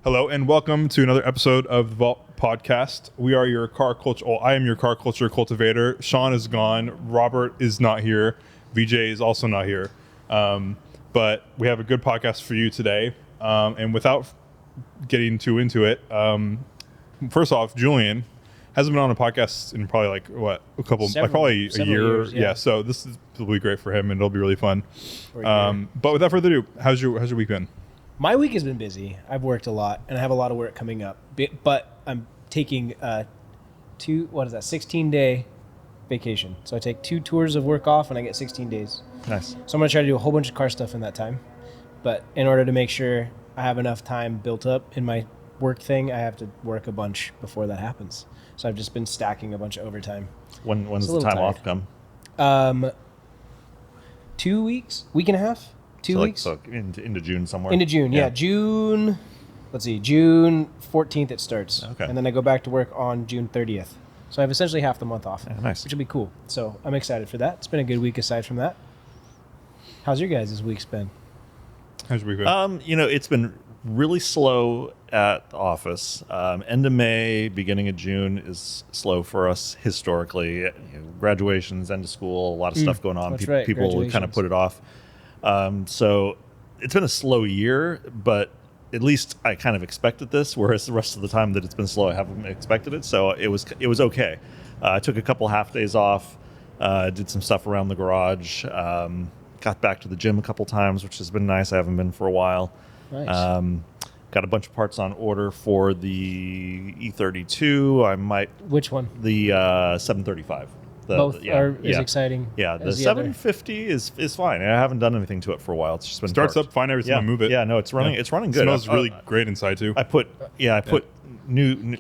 Hello and welcome to another episode of the Vault Podcast. We are your car culture. Well, I am your car culture cultivator. Sean is gone. Robert is not here. VJ is also not here. But we have a good podcast for you today. And without getting too into it, first off, Julian hasn't been on a podcast in probably probably a year. Years, yeah. So will be great for him and it'll be really fun. But without further ado, how's your week been? My week has been busy. I've worked a lot, and I have a lot of work coming up. But I'm taking 16-day vacation. So I take 2 tours of work off, and I get 16 days. Nice. So I'm going to try to do a whole bunch of car stuff in that time. But in order to make sure I have enough time built up in my work thing, I have to work a bunch before that happens. So I've just been stacking a bunch of overtime. When's the time off come? 2 weeks, week and a half. 2 weeks. So into June somewhere? Into June, yeah. June 14th it starts. Okay. And then I go back to work on June 30th. So I have essentially half the month off. Yeah, nice. Which will be cool. So I'm excited for that. It's been a good week aside from that. How's your guys' week's been? How's your week been? It's been really slow at the office. End of May, beginning of June is slow for us historically. Graduations, end of school, a lot of stuff going on. That's right, People kind of put it off. So it's been a slow year, but at least I kind of expected this, whereas the rest of the time that it's been slow, I haven't expected it. So it was okay. I took a couple half days off, did some stuff around the garage, got back to the gym a couple times, which has been nice. I haven't been for a while. Nice. Got a bunch of parts on order for the E32. Which one? The 735. Both are as exciting. Yeah, the as 750 is fine. I haven't done anything to it for a while. It's just been Starts parked. up fine every time I move it. Yeah, no, it's running. Yeah. It's running good. It smells really great inside too. I put new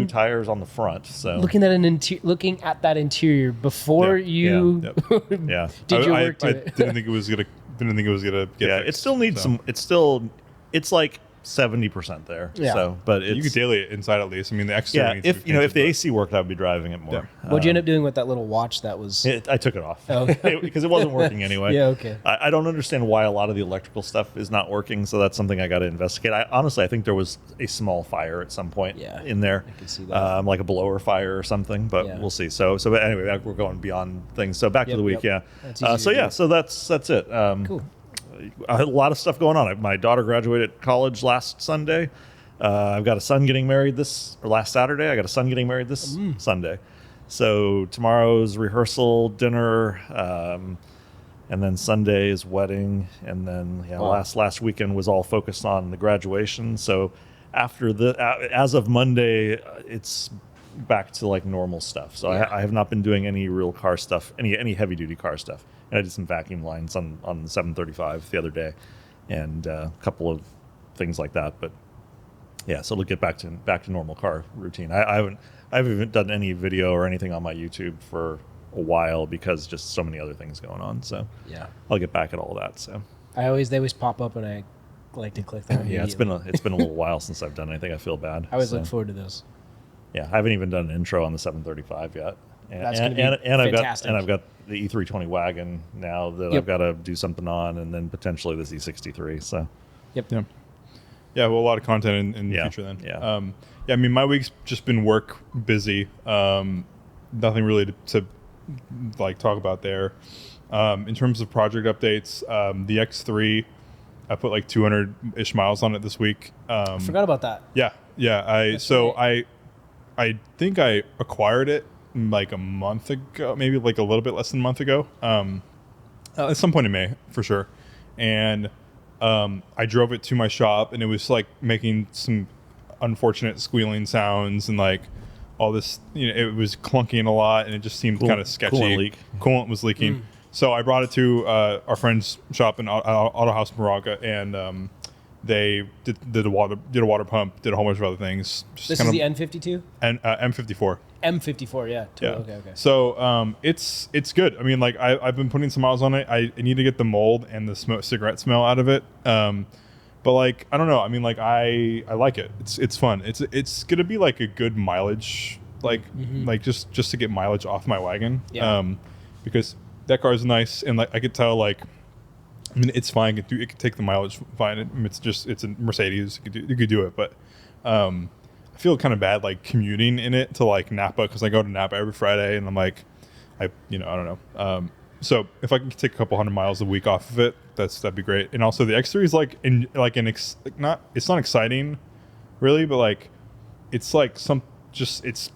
tires on the front. So Looking at that interior before you did your work to it. Didn't think it was gonna get fixed, it still needs some. It's like 70% there. Yeah. So, but you could daily it inside at least. I mean, the exterior. Yeah, if the AC worked, I would be driving it more. Yeah. What'd you end up doing with that little watch that was... I took it off Oh. because it wasn't working anyway. Yeah, okay. I don't understand why a lot of the electrical stuff is not working, so that's something I got to investigate. I think there was a small fire at some point in there. I can see that. Like a blower fire or something, but we'll see. So but anyway, we're going beyond things. So back to the week, That's easy so that's it. Cool. I had a lot of stuff going on. My daughter graduated college last Sunday. I've got a son getting married last Saturday. I got a son getting married this Sunday. So tomorrow's rehearsal, dinner, and then Sunday is wedding. And then last weekend was all focused on the graduation. So after as of Monday, it's back to like normal stuff. So I have not been doing any real car stuff, any heavy duty car stuff. And I did some vacuum lines on the 735 the other day, and a couple of things like that. But yeah, so we'll get back to normal car routine. I haven't even done any video or anything on my YouTube for a while because just so many other things going on. So Yeah. I'll get back at all of that. So they always pop up and I like to click them. yeah, it's been a little while since I've done anything. I feel bad. I always look forward to those. Yeah, I haven't even done an intro on the 735 yet. That's going to be fantastic. I've got the E320 wagon now that I've got to do something on, and then potentially the Z63. So, Yep. Yeah, well, a lot of content in the future then. Yeah. I mean, my week's just been work busy. Nothing really to talk about there. In terms of project updates, the X3, I put 200-ish miles on it this week. I forgot about that. Yeah. I think I acquired it a month ago, maybe a little bit less than a month ago. At some point in May, for sure. And I drove it to my shop, and it was making some unfortunate squealing sounds and all this. It was clunking a lot, and it just seemed kind of sketchy. Coolant was leaking. So I brought it to our friend's shop in Auto House Moraga, and they did a water pump, did a whole bunch of other things. This is the N52? And M54. M54, yeah. Okay. So it's good. I mean, I've been putting some miles on it. I need to get the mold and the cigarette smell out of it. But I don't know. I mean, I like it. It's fun. It's gonna be a good mileage, just to get mileage off my wagon. Yeah. Because that car is nice, and I could tell I mean, it's fine. It could take the mileage fine. I mean, it's a Mercedes. You could do it, but I feel kind of bad like commuting in it to like Napa because I go to Napa every Friday, and I'm like, I don't know. So if I can take a couple 100 miles a week off of it, that'd be great. And also the X3 is it's not exciting, really, but like it's like it's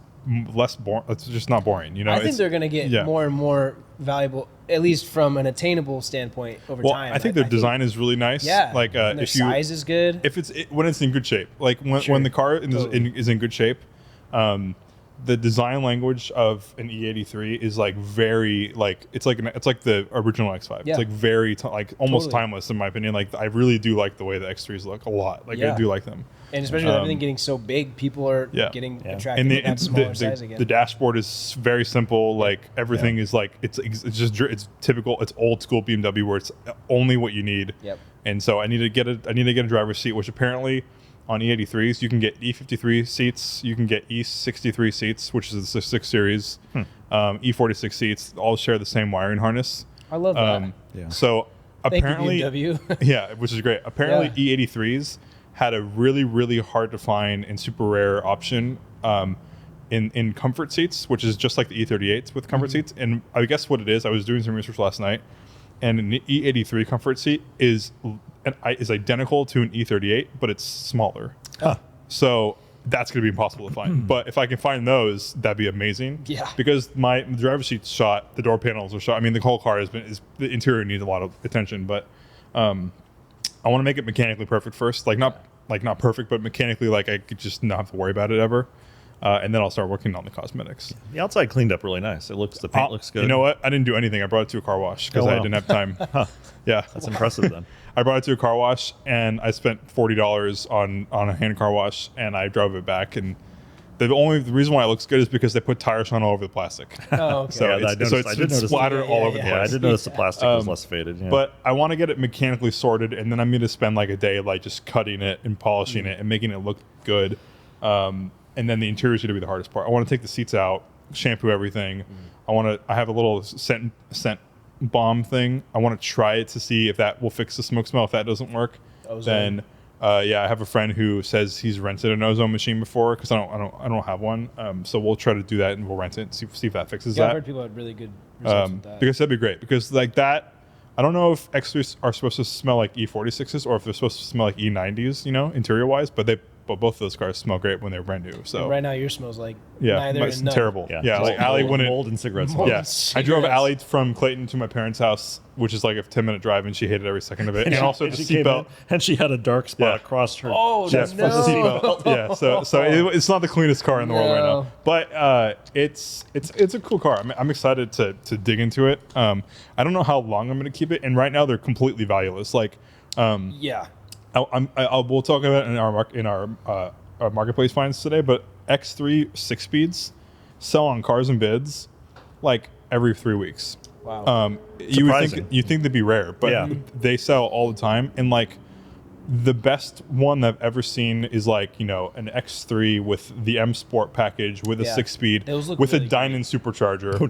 less boring. It's just not boring, you know. I think they're going to get more and more valuable, at least from an attainable standpoint over time. I think their design is really nice. Yeah, like and their size is good. If when it's in good shape, like when the car is in good shape, the design language of an E83 is like very like it's like the original X5. Yeah. It's like very almost timeless in my opinion. Like I really do like the way the X3s look a lot. Like I do like them. And especially with everything getting so big, people are getting attracted to that smaller size again. The dashboard is very simple. Like everything is like it's typical. It's old school BMW where it's only what you need. Yep. And so I need to get a driver's seat, which apparently on E83s you can get E53 seats, you can get E63 seats, which is the 6 Series, E46 seats. All share the same wiring harness. I love that. So apparently, Thank you, BMW. which is great. Apparently E83s had a really, really hard to find and super rare option in comfort seats, which is just like the E38s with comfort seats. And I guess what it is, I was doing some research last night, and an E83 comfort seat is identical to an E38, but it's smaller. Huh. So that's going to be impossible to find. But if I can find those, that'd be amazing. Yeah. Because my driver's seat's shot, the door panels are shot. I mean, the whole car the interior needs a lot of attention, but I want to make it mechanically perfect first. Not perfect, but mechanically, like I could just not have to worry about it ever. And then I'll start working on the cosmetics. The outside cleaned up really nice. The paint looks good. You know what? I didn't do anything. I brought it to a car wash because I didn't have time. Yeah. That's impressive then. I brought it to a car wash and I spent $40 on a hand car wash, and I drove it back. And the reason why it looks good is because they put tire shine all over the plastic. Oh, okay. So I did notice splattered all over the place. Yeah, I did notice the plastic was less faded. Yeah. But I want to get it mechanically sorted, and then I'm going to spend like a day like just cutting it and polishing it and making it look good. And then the interior is going to be the hardest part. I want to take the seats out, shampoo everything. I have a little scent bomb thing. I want to try it to see if that will fix the smoke smell. If that doesn't work, then I have a friend who says he's rented an ozone machine before because I don't have one. So we'll try to do that and we'll rent it and see if that fixes that. I've heard people had really good results with that. Because that'd be great. Because like that, I don't know if X3s are supposed to smell like E46s or if they're supposed to smell like E90s, interior wise. But both of those cars smell great when they're brand new. So and right now yours smells like neither it's and none. terrible. Yeah, like Allie wouldn't. Mold and cigarettes. Yeah, I drove Allie from Clayton to my parents' house, which is like a 10-minute drive, and she hated every second of it. And also the seatbelt. And she had a dark spot across her. Oh, chest no. from the seatbelt. Yeah, so it's not the cleanest car in the world right now, but it's a cool car. I'm excited to dig into it. I don't know how long I'm going to keep it, and right now they're completely valueless. Like, we'll talk about it in our marketplace finds today, but X3 6-speeds sell on Cars and Bids like every 3 weeks. Wow. You think they'd be rare, but they sell all the time. And like the best one I've ever seen is like, an X3 with the M Sport package with a 6-speed with really a Dynan supercharger.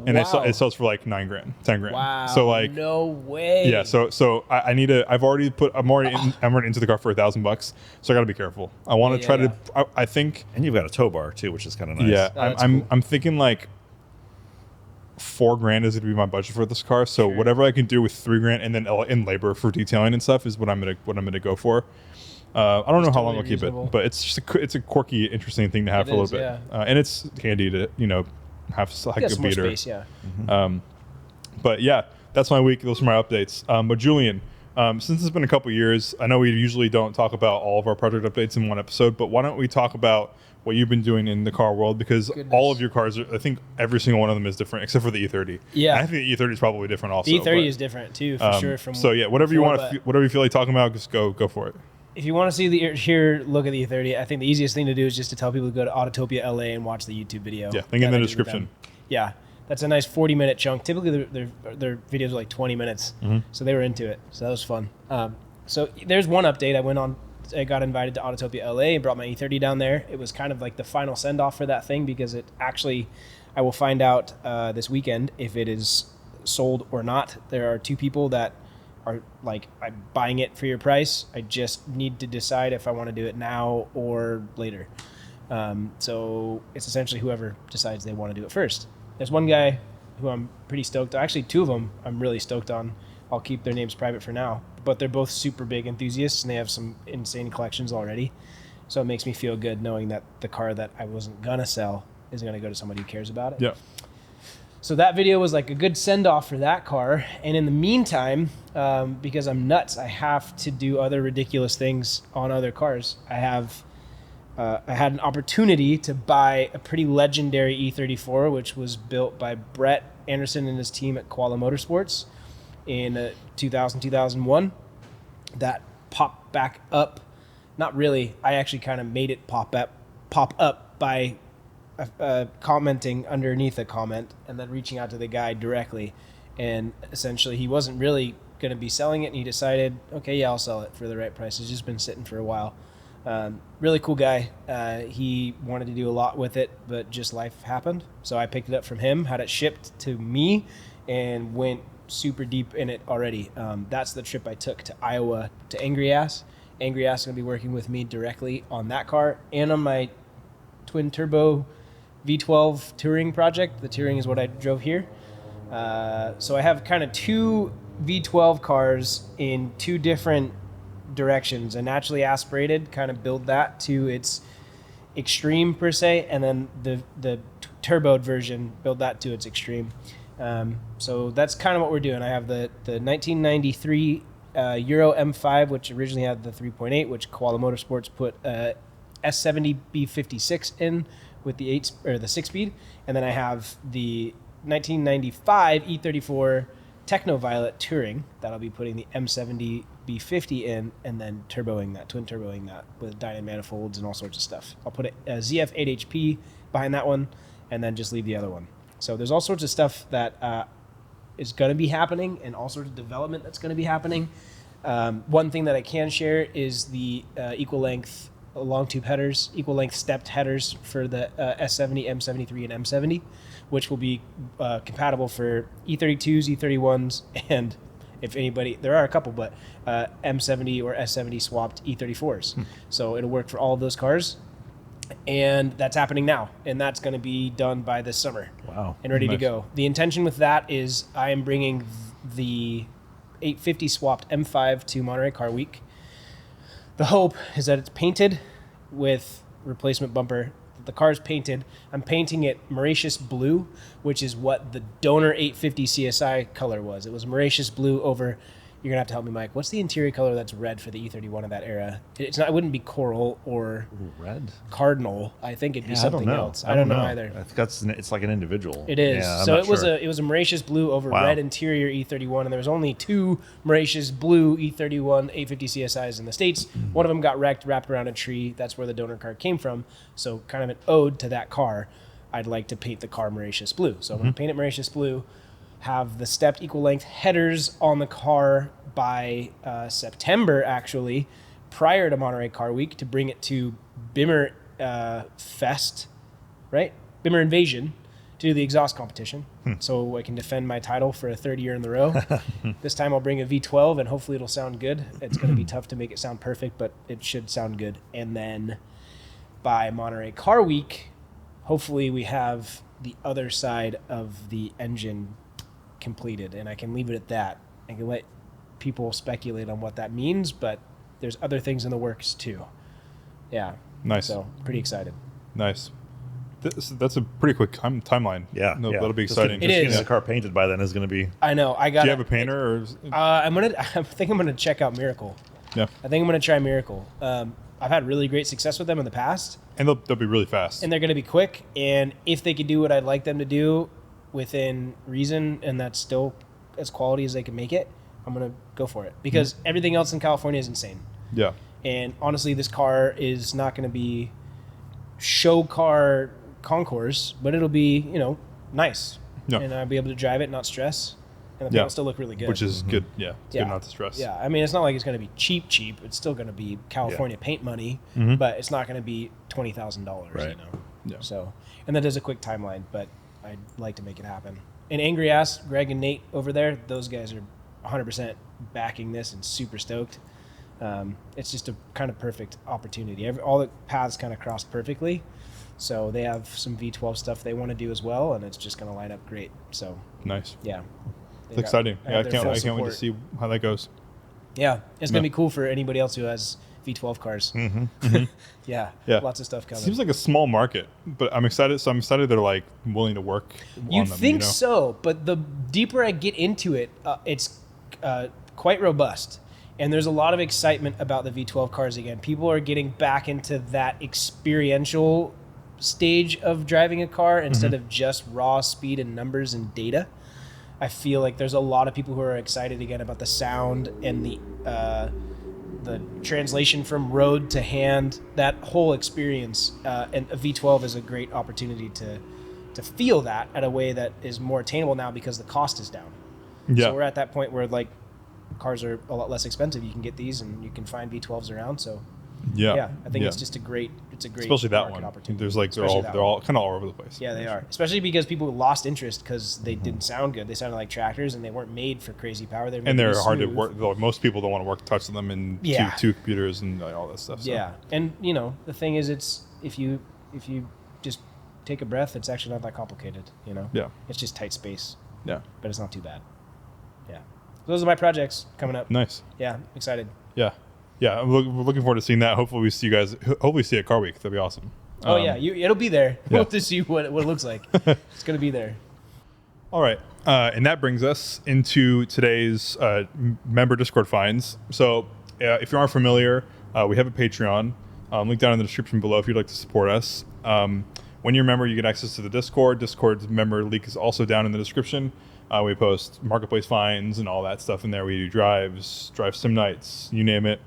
And it sells for like $9,000, $10,000. Wow. So like, no way. Yeah. So I'm already into the car for $1,000. So I gotta be careful. I want to try to, I think. And you've got a tow bar too, which is kind of nice. Yeah. Cool. I'm thinking like $4,000 is gonna be my budget for this car. So whatever I can do with $3,000 and then in labor for detailing and stuff is what I'm gonna go for. I don't know how long I'll keep it, but it's just it's a quirky, interesting thing to have for a little bit, and it's handy to have like a beater. Space, But yeah, that's my week. Those are my updates. But Julian, since it's been a couple years, I know we usually don't talk about all of our project updates in one episode, but why don't we talk about what you've been doing in the car world, because all of your cars I think every single one of them is different except for the E30. Yeah, I think the E30 is probably different also. The E30 is different too, for sure. Whatever you feel like talking about, just go for it. If you want to see look at the E30, I think the easiest thing to do is just to tell people to go to Autotopia LA and watch the YouTube video. Yeah, link in the description. Yeah, that's a nice 40-minute chunk. Typically, their videos are like 20 minutes, so they were into it. So that was fun. So there's one update. I got invited to Autotopia LA and brought my E30 down there. It was kind of like the final send-off for that thing because I will find out this weekend if it is sold or not. There are two people that are like, I'm buying it for your price. I just need to decide if I want to do it now or later. So it's essentially whoever decides they want to do it first. There's one guy who I'm pretty stoked on. Actually, two of them I'm really stoked on. I'll keep their names private for now. But they're both super big enthusiasts, and they have some insane collections already. So it makes me feel good knowing that the car that I wasn't going to sell is going to go to somebody who cares about it. Yeah. So that video was like a good send-off for that car. And in the meantime, because I'm nuts, I have to do other ridiculous things on other cars. I had an opportunity to buy a pretty legendary E34, which was built by Brett Anderson and his team at Koala Motorsports in 2001. That popped back up. Not really. I actually kind of made it pop up by commenting underneath a comment and then reaching out to the guy directly. And essentially he wasn't really going to be selling it, and he decided, okay, yeah, I'll sell it for the right price. It's just been sitting for a while. Really cool guy. He wanted to do a lot with it, but just life happened. So I picked it up from him, had it shipped to me, and went super deep in it already. That's the trip I took to Iowa to Angry Ass. Angry Ass is going to be working with me directly on that car and on my twin turbo V12 touring project. The touring is what I drove here. So I have kind of two V12 cars in two different directions. A naturally aspirated, kind of build that to its extreme per se, and then the turboed version, build that to its extreme. So that's kind of what we're doing. I have the 1993 Euro M5, which originally had the 3.8, which Koala Motorsports put S70 B56 in with the 6-speed, and then I have the 1995 E34 Techno Violet Touring that I'll be putting the M70 B50 in, and then twin turboing that with dyno manifolds and all sorts of stuff. I'll put a ZF 8HP behind that one, and then just leave the other one. So there's all sorts of stuff that is going to be happening, and all sorts of development that's going to be happening. One thing that I can share is the equal length long tube headers, equal length stepped headers for the S70, M73, and M70, which will be compatible for E32s, E31s, and if anybody, there are a couple, but M70 or S70 swapped E34s. So it'll work for all of those cars. And that's happening now, and that's going to be done by this summer. Wow. And ready Nice. to go. The intention with that is I am bringing the 850 swapped M5 to Monterey Car Week. The hope is that it's painted with replacement bumper. The car is painted. I'm painting it Mauritius blue, which is what the donor 850 CSI color was. It was Mauritius blue over, you're going to have to help me, Mike. What's the interior color that's red for the E31 of that era? It's not. It wouldn't be coral or Red? cardinal. I think it'd be something else. I don't know either. I think it's like an individual. It is. Yeah, I'm so not it was sure. it was a Mauritius blue over Wow. red interior E31, and there was only two Mauritius blue E31 850 CSIs in the States. One of them got wrapped around a tree. That's where the donor car came from. So kind of an ode to that car. I'd like to paint the car Mauritius blue. So I'm going to paint it Mauritius blue, have the stepped equal length headers on the car by September, actually, prior to Monterey Car Week, to bring it to Bimmer Fest, right? Bimmer Invasion, to do the exhaust competition. So I can defend my title for a third year in a row. This time I'll bring a V12, and hopefully it'll sound good. It's going to be tough to make it sound perfect, but it should sound good. And then by Monterey Car Week, hopefully we have the other side of the engine completed, and I can leave it at that. I can let people speculate on what that means, but there's other things in the works too. Yeah. Nice. So pretty excited. Nice. That's a pretty quick timeline. Yeah, No, yeah. that'll be Just exciting. getting It is. the car painted by then is going to be. I know. I got. Do you have a painter? Or I think I'm gonna check out Miracle. yeah, I think I'm gonna try Miracle. I've had really great success with them in the past, and they'll be really fast. and they're gonna be quick. And if they could do what I'd like them to do within reason, and that's still as quality as they can make it, I'm gonna go for it, because everything else in California is insane. Yeah, And honestly, this car is not going to be show car concourse, but it'll be, nice. Yeah. And I'll be able to drive it, not stress. And the paint Yeah. will still look really good. which is good. Yeah, it's Yeah. good not to stress. Yeah, I mean, it's not like it's going to be cheap. It's still going to be California paint money, but it's not going to be $20,000, Right. Yeah. So, and that is a quick timeline, but I'd like to make it happen. And Angry Ass, Greg and Nate over there, those guys are 100% backing this and super stoked. It's just a kind of perfect opportunity. All the paths kind of crossed perfectly. So they have some V12 stuff they want to do as well, and it's just going to line up great. So Nice. yeah. It's exciting. Yeah, I can't wait to see how that goes. Yeah, it's going to be cool for anybody else who has V12 cars. Yeah, lots of stuff coming. Seems like a small market, but I'm excited. So I'm excited they're like willing to work You'd on them. think so, but the deeper I get into it, it's quite robust. And there's a lot of excitement about the V12 cars again. People are getting back into that experiential stage of driving a car instead of just raw speed and numbers and data. I feel like there's a lot of people who are excited again about the sound and the translation from road to hand, that whole experience. And a V12 is a great opportunity to feel that at a way that is more attainable now because the cost is down. Yeah. So we're at that point where like cars are a lot less expensive. You can get these and you can find V12s around. So I think it's just a great especially that market one. opportunity. There's like they're all kind of all over the place. Yeah, they are. Especially because people lost interest because they didn't sound good. They sounded like tractors and they weren't made for crazy power. They're hard to work. Like, most people don't want to work touch them and two computers and all that stuff. So. Yeah, and the thing is, it's if you just take a breath, it's actually not that complicated. Yeah, it's just tight space. Yeah, but it's not too bad. Yeah, those are my projects coming up. Nice. Yeah, excited. Yeah. Yeah, we're looking forward to seeing that. Hopefully we see you guys. Hopefully see it at Car Week. That'd be awesome. Oh yeah, it'll be there. We'll have to see what it looks like. It's gonna be there. All right, and that brings us into today's member Discord finds. So if you aren't familiar, we have a Patreon. Link down in the description below if you'd like to support us. When you're a member, you get access to the Discord. Discord's member link is also down in the description. We post marketplace finds and all that stuff in there. We do drive sim nights, you name it.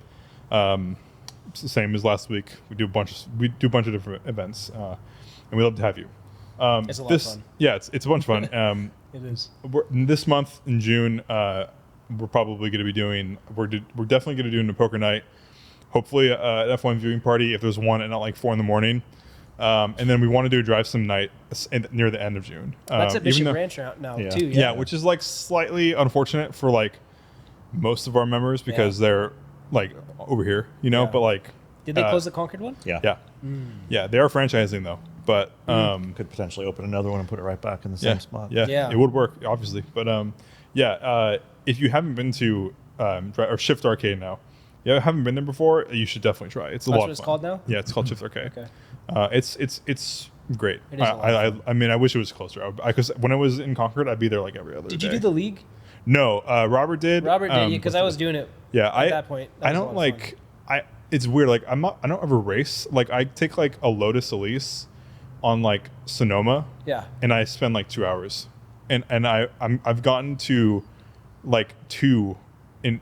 It's the same as last week. We do a bunch of different events, and we love to have you. It's a lot of fun. Yeah, it's a bunch of fun. It is. This month in June, we're probably going to be doing. We're definitely going to do a poker night. Hopefully, an F1 viewing party if there's one at not like 4 a.m. And then we want to do a drive sim night near the end of June. That's at Bishop Ranch now too. Yeah, which is like slightly unfortunate for like most of our members because they're like over here, but like did they close the Concord one? Yeah they are franchising though, but could potentially open another one and put it right back in the same spot. It would work obviously, but if you haven't been to or Shift Arcade now, haven't been there before, you should definitely try it. It's a lot of fun. That's what it's called now? Yeah, it's called Shift Arcade. Okay. It's great. It is a lot of fun. I mean, I wish it was closer because when I was in Concord, I'd be there like every other day. Did you do the league? No, Robert did. Robert did, because I was doing it. Yeah, at that point. I don't like. It's weird. Like I don't ever race. Like I take like a Lotus Elise on like Sonoma. Yeah. And I spend like 2 hours, and I've gotten to like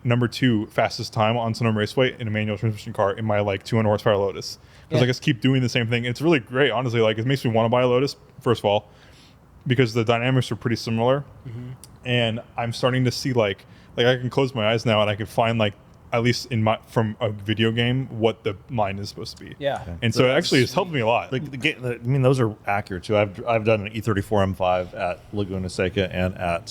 number 2 fastest time on Sonoma Raceway in a manual transmission car in my like 200 horsepower Lotus. Because I just keep doing the same thing. It's really great, honestly. Like it makes me want to buy a Lotus first of all, because the dynamics are pretty similar, and I'm starting to see like I can close my eyes now and I can find like at least from a video game what the line is supposed to be. Yeah. Okay. And so it actually has helped me a lot. I mean, those are accurate too. I've done an E34 M5 at Laguna Seca and at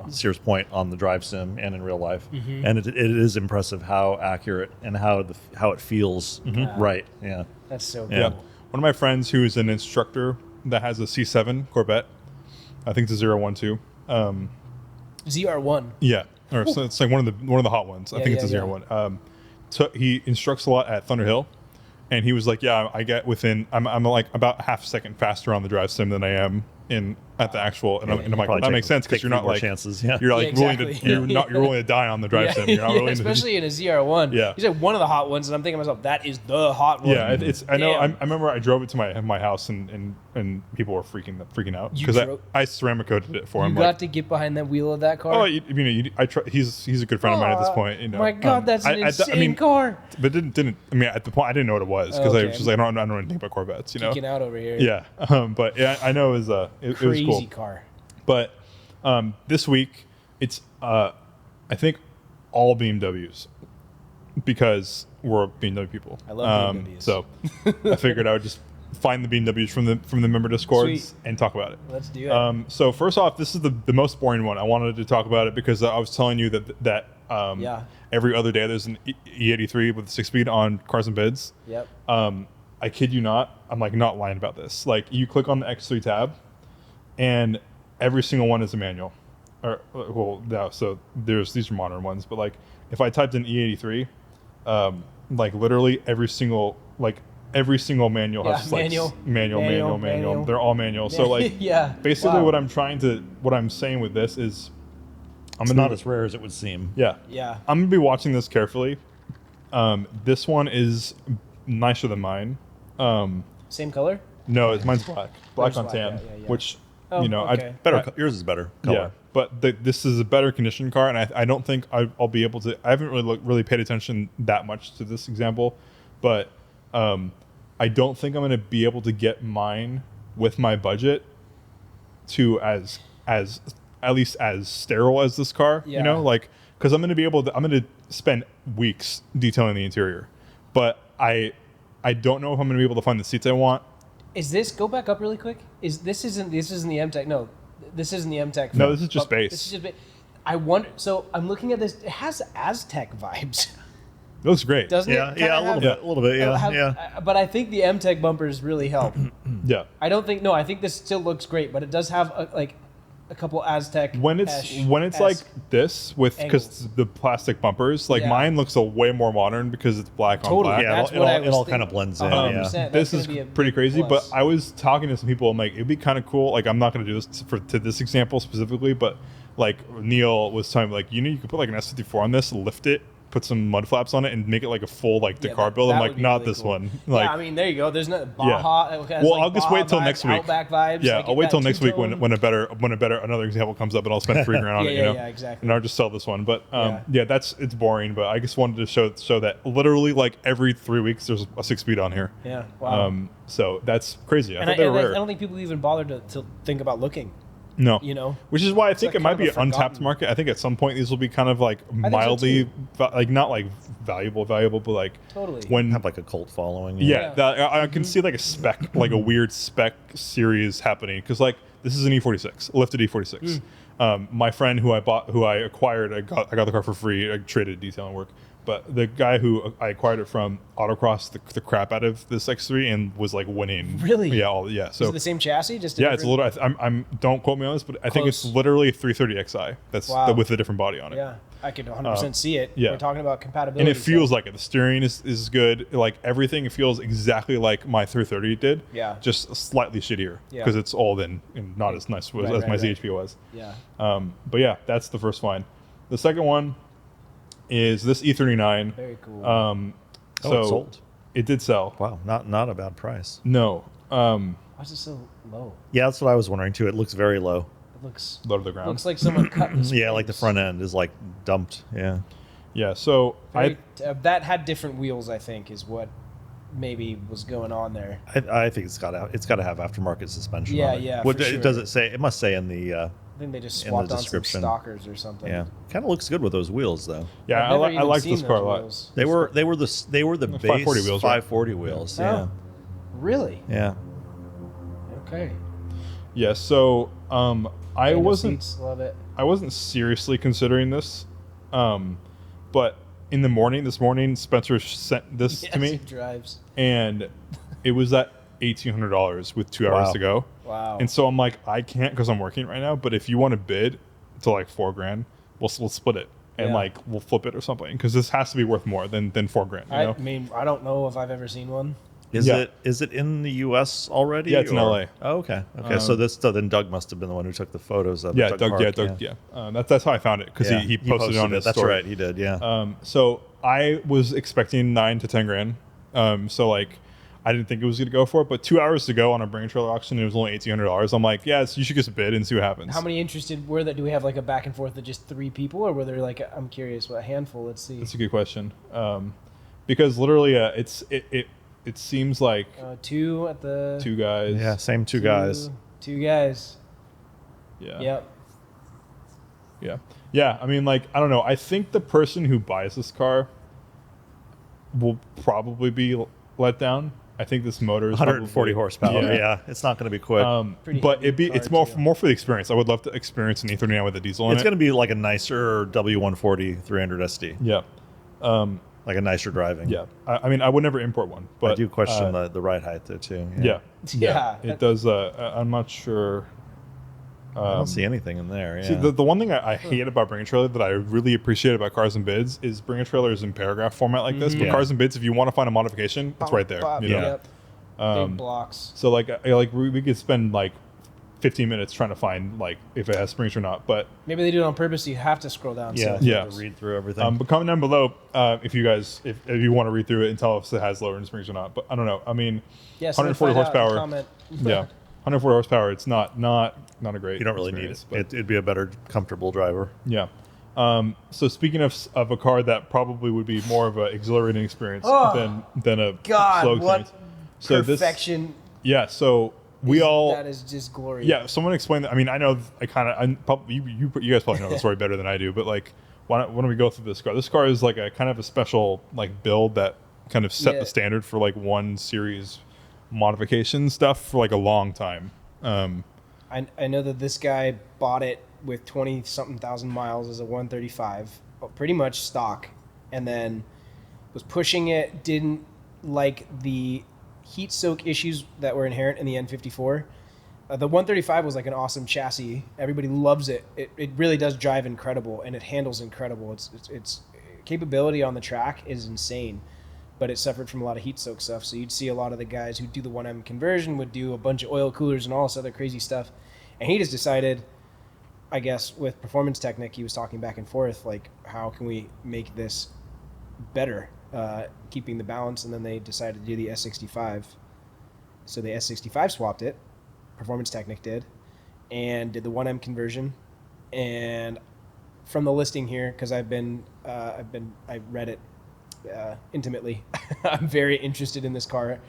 Sears Point on the drive sim and in real life, and it is impressive how accurate and how it feels right. Yeah. That's so cool. Yeah. One of my friends who is an instructor that has a C7 Corvette, I think it's a 012. ZR1. Yeah. Or so it's like one of the hot ones. I think it's a 01. So he instructs a lot at Thunder Hill, and he was like, "Yeah, I get I'm like about half a second faster on the drive sim than I am at the actual." And I'm like, well, that makes sense because you're not like chances. You're like willing to you're willing to die on the drive sim. You're not willing especially in a ZR1. Yeah. You said one of the hot ones, and I'm thinking to myself, that is the hot one. Yeah, I know. I remember I drove it to my house and people were freaking out because I ceramic coated it for him. You got to get behind the wheel of that car. Oh, he's a good friend of mine at this point. My God, that's an insane car. But didn't I mean at the point I didn't know what it was because I was just like I don't know anything about Corvettes. Geeking out over here. Yeah. But yeah, I know it was crazy cool. car. But this week it's I think all BMWs because we're BMW people. I love BMWs. So I figured I would just find the BMWs from the member discords Sweet. and talk about it. Let's do it. So first off, this is the most boring one. I wanted to talk about it because I was telling you that Yeah. every other day there's an E83 with a 6-speed on Cars and Bids. Yep. I kid you not, I'm like not lying about this. Like you click on the X3 tab, and every single one is a manual. Or well, no, so these are modern ones, but like if I typed in E83, like literally every single manual has manual, like manual. They're all manual. So like yeah. basically Wow. what I'm saying with this is It's not as rare as it would seem. yeah. Yeah. I'm gonna be watching this carefully. This one is nicer than mine. Same color? No, mine's black on black, tan, yeah. which Oh, you know, okay. Yours is better color. yeah. But this is a better conditioned car, and I don't think I'll be able to. I haven't really paid attention that much to this example, but I don't think I'm going to be able to get mine with my budget to as at least as sterile as this car. Yeah. You know, like because I'm going to spend weeks detailing the interior, but I don't know if I'm going to be able to find the seats I want. Is this, go back up really quick? This isn't the MTech. No, this isn't the MTech. No, this is just base. This is just I wonder, so I'm looking at this. It has Aztec vibes, It looks great. doesn't it? Yeah, Kinda yeah, have- a little bit, yeah, yeah. But I think the MTech bumpers really help. Yeah. I don't think, no, I think this still looks great, but it does have a couple Aztec. When it's like this with because angles. the plastic bumpers, like Yeah. mine looks a way more modern because it's black on Totally, black. Yeah, That's it what I all, was it all thinking. kind of blends in. 100%. Yeah. This That's is gonna be a pretty big crazy, plus. but I was talking to some people. I'm like, it'd be kind of cool. Like, I'm not going to do this to this example specifically, but like Neil was telling me, like, you could put like an S54 on this, lift it, put some mud flaps on it, and make it like a full like Yeah, Dakar that- build. I'm that like, would be not really this cool. one. Like, yeah, I mean, there you go. There's no Baja. It has, well, like, I'll just Baja wait till vibes, next week. Outback vibes. Yeah, like, I'll wait that till next week when two-tone. a better another example comes up, and I'll spend $3 grand on Yeah, it. yeah, You know, yeah, exactly. And I'll just sell this one. But Yeah. it's boring. But I just wanted to show that literally like every 3 weeks there's a 6-speed on here. Yeah, wow. So that's crazy. I and thought they were I rare. don't think people even bothered to think about looking. No, You know, which is why I think like it might kind be of an a untapped forgotten- market. I think at some point these will be kind of like so mildly, too. like not like valuable, but like Totally. when Have like a cult following. yeah, Yeah. I can see like a spec, like a weird spec series happening because like this is an E46, a lifted E46. My friend who I acquired, I got the car for free. I traded detailing work. But the guy who I acquired it from autocrossed the crap out of this X3 and was like winning. Really? Yeah, Is So it the same chassis? Just yeah, it's a little. I'm don't quote me on this, but I think it's Close. literally a 330xi. That's Wow. with a different body on it. Yeah, I could 100% see it. yeah. We're talking about compatibility. And it feels so- like it. The steering is good. Like everything feels exactly like my 330 did. Yeah. Just slightly shittier Yeah. because it's all in and not as nice as Right, my right. ZHP was. Yeah. But yeah, that's the first find. The second one is this E39. Very cool. So it sold. It did sell. Wow, not a bad price. No. Why is it so low? Yeah, that's what I was wondering too. It looks very low. It looks Low to the ground. looks like someone cut. The Yeah, like the springs. front end is like dumped. Yeah. Yeah. So Very, that had different wheels. I think is what maybe was going on there. I think it's got to have aftermarket suspension. Yeah, on it. yeah, What for it sure. does it say? It must say in the I think they just In the swapped on some description. stalkers or something. yeah. Kind of looks good with those wheels though. yeah, I've never I even like seen this car a those lot. wheels. They were the base 540 wheels, right? 540 wheels. Yeah. Oh, really? Yeah. Okay. Yeah. So I Manual wasn't seats, love it. seriously considering this, but in this morning Spencer sent this to Yes, me, it drives. and it was at $1,800 with 2 hours Wow. to go. Wow. And so I'm like, I can't because I'm working right now. But if you want to bid to like $4 grand, we'll split it and Yeah. like we'll flip it or something because this has to be worth more than $4 grand. You I know? mean, I don't know if I've ever seen one. Yeah. Is it in the U.S. already? Yeah, it's in or- LA. Oh, okay. Okay. So then Doug must have been the one who took the photos of Yeah, it. Doug. Yeah, Park, Doug. Yeah, that's how I found it because Yeah. he posted it on his That's story. right. He did. Yeah. So I was expecting 9 to 10 grand. So like, I didn't think it was gonna go for it, but 2 hours to go on a brain trailer auction, it was only $1,800. I'm like, yeah, you should just bid and see what happens. How many interested were there? Do we have like a back and forth of just 3 people, or were there like I'm curious, what, a handful? Let's see. That's a good question. Because literally, it seems like 2 at the 2 guys. yeah. Same two guys. 2 guys. Yeah. Yep. Yeah. I mean, like, I don't know. I think the person who buys this car will probably be let down I think this motor is 140 probably, horsepower. Yeah, it's not going to be quick. But heavy it's car, more for the experience. I would love to experience an E39 with a diesel in It's it. going to be like a nicer W140 300 SD. Yeah. Like a nicer driving. Yeah. I mean, I would never import one, but I do question the ride height though too. Yeah. Yeah. It does. I'm not sure. I don't see anything in there. Yeah. See, the one thing I hate about Bring a Trailer that I really appreciate about Cars and Bids is Bring a Trailer is in paragraph format like this. But Yeah. Cars and Bids, if you want to find a modification, it's right there. You know? Yep. Big blocks. So like we could spend like 15 minutes trying to find like if it has springs or not. But Maybe they do it on purpose. So you have to scroll down. Yeah. So. You Yeah. have to read through everything. but comment down below if you guys if you want to read through it and tell us if it has lower end springs or not. But I don't know. I mean, Yeah. So 140 find out and horsepower. comment. Yeah, 140 horsepower. It's not a great. you don't really need experience, it. but- It'd be a better, comfortable driver. Yeah. So speaking of a car that probably would be more of an exhilarating experience Oh, than a God, slow what experience. So perfection. Yeah. So we all. That is just glorious. Yeah. Someone explain that. I mean, I know. You guys probably know the story better than I do. But like, why don't we go through this car? This car is like a kind of a special like build that kind of set Yeah. the standard for like 1 series modification stuff for like a long time. I know that this guy bought it with 20-something thousand miles as a 135, pretty much stock, and then was pushing it, didn't like the heat soak issues that were inherent in the N54. The 135 was like an awesome chassis. Everybody loves it. It really does drive incredible, and it handles incredible. Its capability on the track is insane, but it suffered from a lot of heat soak stuff. So you'd see a lot of the guys who do the 1M conversion would do a bunch of oil coolers and all this other crazy stuff. And he just decided, I guess, with Performance Technic, he was talking back and forth, like, how can we make this better, keeping the balance? And then they decided to do the S65. So the S65 swapped it, Performance Technic did, and did the 1M conversion. And from the listing here, because I read it intimately. I'm very interested in this car.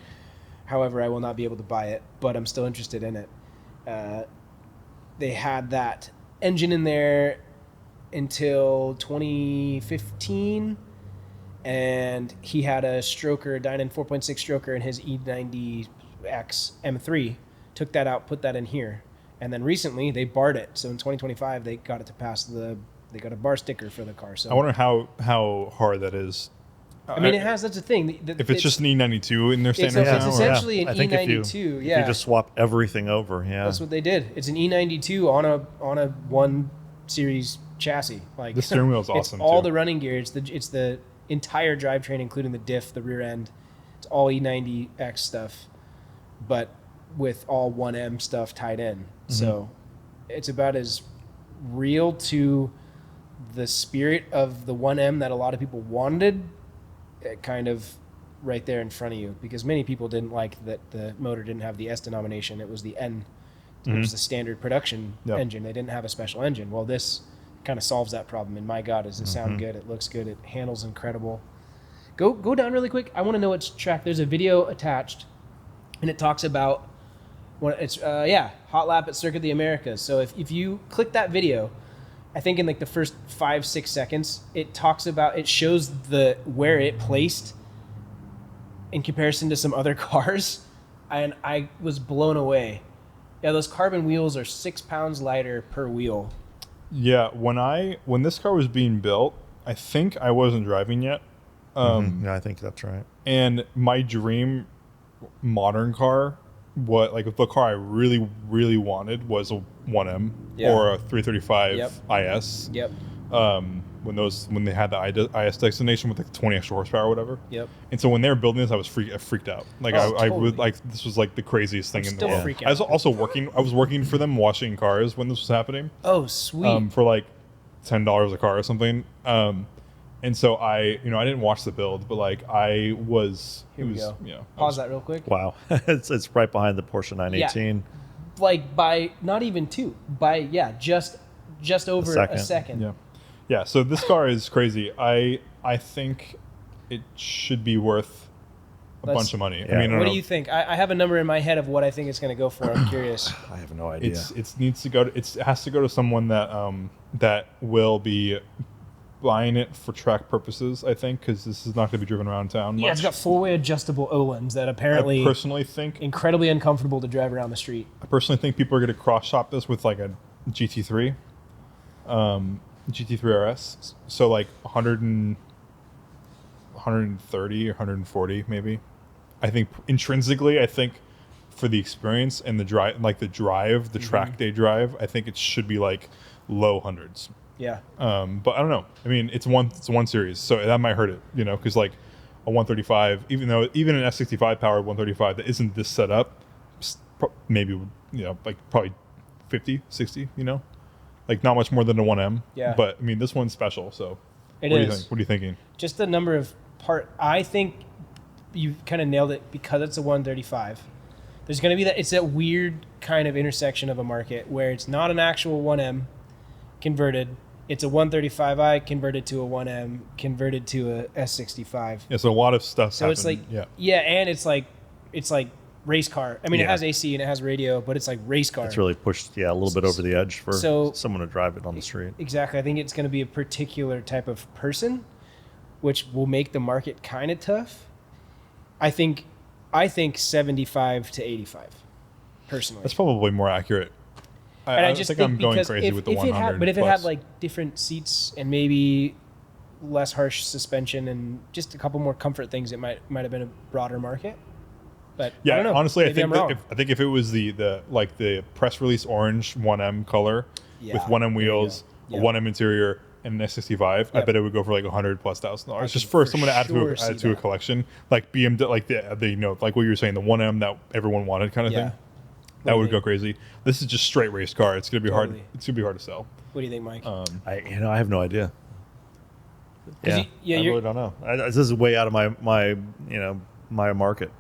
However, I will not be able to buy it, but I'm still interested in it. They had that engine in there until 2015, and he had a stroker, Dynan 4.6 stroker in his E90X M3. Took that out, put that in here, and then recently they barred it. So in 2025, they got it to pass they got a bar sticker for the car. So I wonder how hard that is. I mean, it has such a thing. If it's just an E92 in their it's standard now, or- essentially I an think E92. if you Yeah, just swap everything over, that's what they did. It's an E92 on a 1 series chassis. Like The steering wheel is it's awesome, all too. the running gear. It's the entire drivetrain, including the diff, the rear end. It's all E90X stuff, but with all 1M stuff tied in. So it's about as real to the spirit of the 1M that a lot of people wanted, kind of right there in front of you, because many people didn't like that the motor didn't have the S denomination. It was the N. It was the standard production Yep. engine. They didn't have a special engine. Well, this kind of solves that problem. And my God, does it sound good? It looks good. It handles incredible. Go down really quick. I want to know its track. There's a video attached, and it talks about when it's hot lap at Circuit of the Americas. So if you click that video, I think in like the first 5-6 seconds, it shows where it placed in comparison to some other cars, and I was blown away. Yeah, those carbon wheels are 6 pounds lighter per wheel. Yeah, when this car was being built, I think I wasn't driving yet. Yeah, I think that's right. And my dream modern car, the car I really, really wanted was a 1M Yeah. or a 335 Yep. IS. Yep. When they had the IS designation with like 20 extra horsepower or whatever. Yep. And so when they were building this, I was freaked out. Like Oh, I totally. would like this was like the craziest thing in the still world. freaking I was out. also working. I was working for them washing cars when this was happening. Oh, sweet. For like $10 a car or something. And so I didn't watch the build, but like I was. Here we it was, go. You know, I Pause was- that real quick. Wow, it's right behind the Porsche 918. Like by not even 2, by just over a second. Yeah, yeah. So this car is crazy. I think it should be worth a bunch of money. Yeah. I mean, I What don't do you think? I have a number in my head of what I think it's going to go for. I'm curious. I have no idea. It needs to go. It has to go to someone that will be buying it for track purposes, I think, because this is not going to be driven around town much. Yeah, it's got 4-way adjustable O-lens that apparently I personally think incredibly uncomfortable to drive around the street. people are going to cross-shop this with like a GT3, GT3 RS. So like 130 or 140 maybe. I think intrinsically, for the experience and the drive, the track day drive, I think it should be like low hundreds. Yeah. But I don't know. I mean, it's one series, so that might hurt it, because like a 135, even an S65 powered 135 that isn't this set up, maybe like probably 50, 60, like not much more than a 1M. Yeah. But I mean, this one's special. So It what is. do you think? What are you thinking? Just the number of I think you kind of nailed it because it's a 135. There's going to be it's that weird kind of intersection of a market where it's not an actual 1M converted. It's a 135i converted to a 1M converted to a S65. Yeah, so a lot of stuff. So it's like and it's like race car. I mean, it has AC and it has radio, but it's like race car. It's really pushed a little bit over the edge for So- someone to drive it on the street. Exactly. I think it's going to be a particular type of person, which will make the market kind of tough. I think 75 to 85, personally. That's probably more accurate. And I just think I'm going crazy with the 100. But if it plus. had like different seats and maybe less harsh suspension and just a couple more comfort things, it might have been a broader market. But I don't know. Honestly, Maybe I'm wrong. I think if it was the press release orange 1M color with 1M wheels, Yep. a 1M interior, and an S65, I Yep. bet it would go for like $100,000+ I just can for for someone to add sure to see a that. collection, like BMW, like like what you were saying, the 1M that everyone wanted kind of Yeah. thing. That would go Totally. crathis is just straight race car. It's gonna be hard. Totally. It's gonna be hard to sell. What do you think, Mike? I have no idea. 'Cause Yeah, you- I really don't know. This is way out of my market.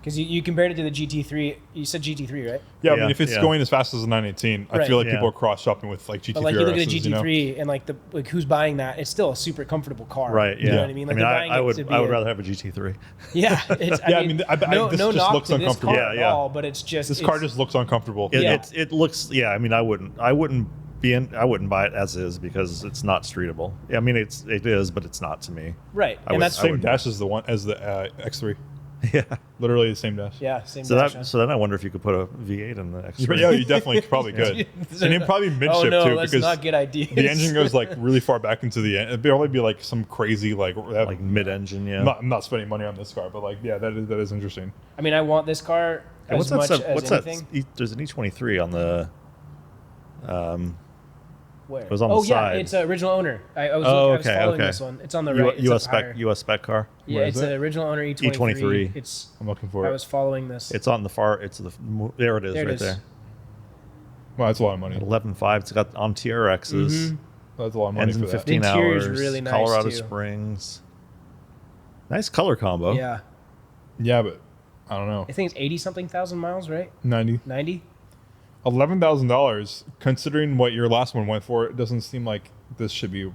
Because you compared it to the GT3. You said GT3, right? Yeah, I Yeah, mean, if it's yeah. going as fast as a 918, I Right. feel like Yeah. people are cross shopping with like GT3 But like you look at a RSs, GT3 and like who's buying that? It's still a super comfortable car. Right. Yeah. You know what I mean? Like they're buying I it would to be I would rather have a GT3. Yeah. It's, Yeah, I mean, this no just knock looks to this uncomfortable. car Yeah, at all, but it's just This car just looks uncomfortable. Yeah. It looks. Yeah. I mean, I wouldn't buy it as is because it's not streetable. I mean, it is, but it's not to me. right, I and would- that's Same dash as the X3. Yeah. Literally the same dash. yeah, same. So dash, so then I wonder if you could put a V8 in the X3. Yeah, you definitely probably could. And it'd probably midship oh no, too let's because not get ideas. the engine goes like really far back into the end. It'd probably be like some crazy like mid-engine. Yeah. I'm not spending money on this car, but like that is interesting. I mean, I want this car And as much as What's anything. that? There's an E23 on the. Where? It was on the yeah, side. it's original owner. I was okay, following okay. this one. It's on the right. It's US up higher. spec car. Yeah, Where it's is it? an original owner E23. E23. It's. I'm looking for I it. was following this. It's on the far. There it is, There it right is. there. Well, that's a lot of money. 11.5. It's got on TRXs. Mhm. That's a lot of money Engine for that. 15 The interior's hours. really nice, Colorado too. Springs. Nice color combo. Yeah, Yeah, but I don't know. I think it's 80 something thousand miles, right? 90. 90. $11,000. Considering what your last one went for, it doesn't seem like this should be.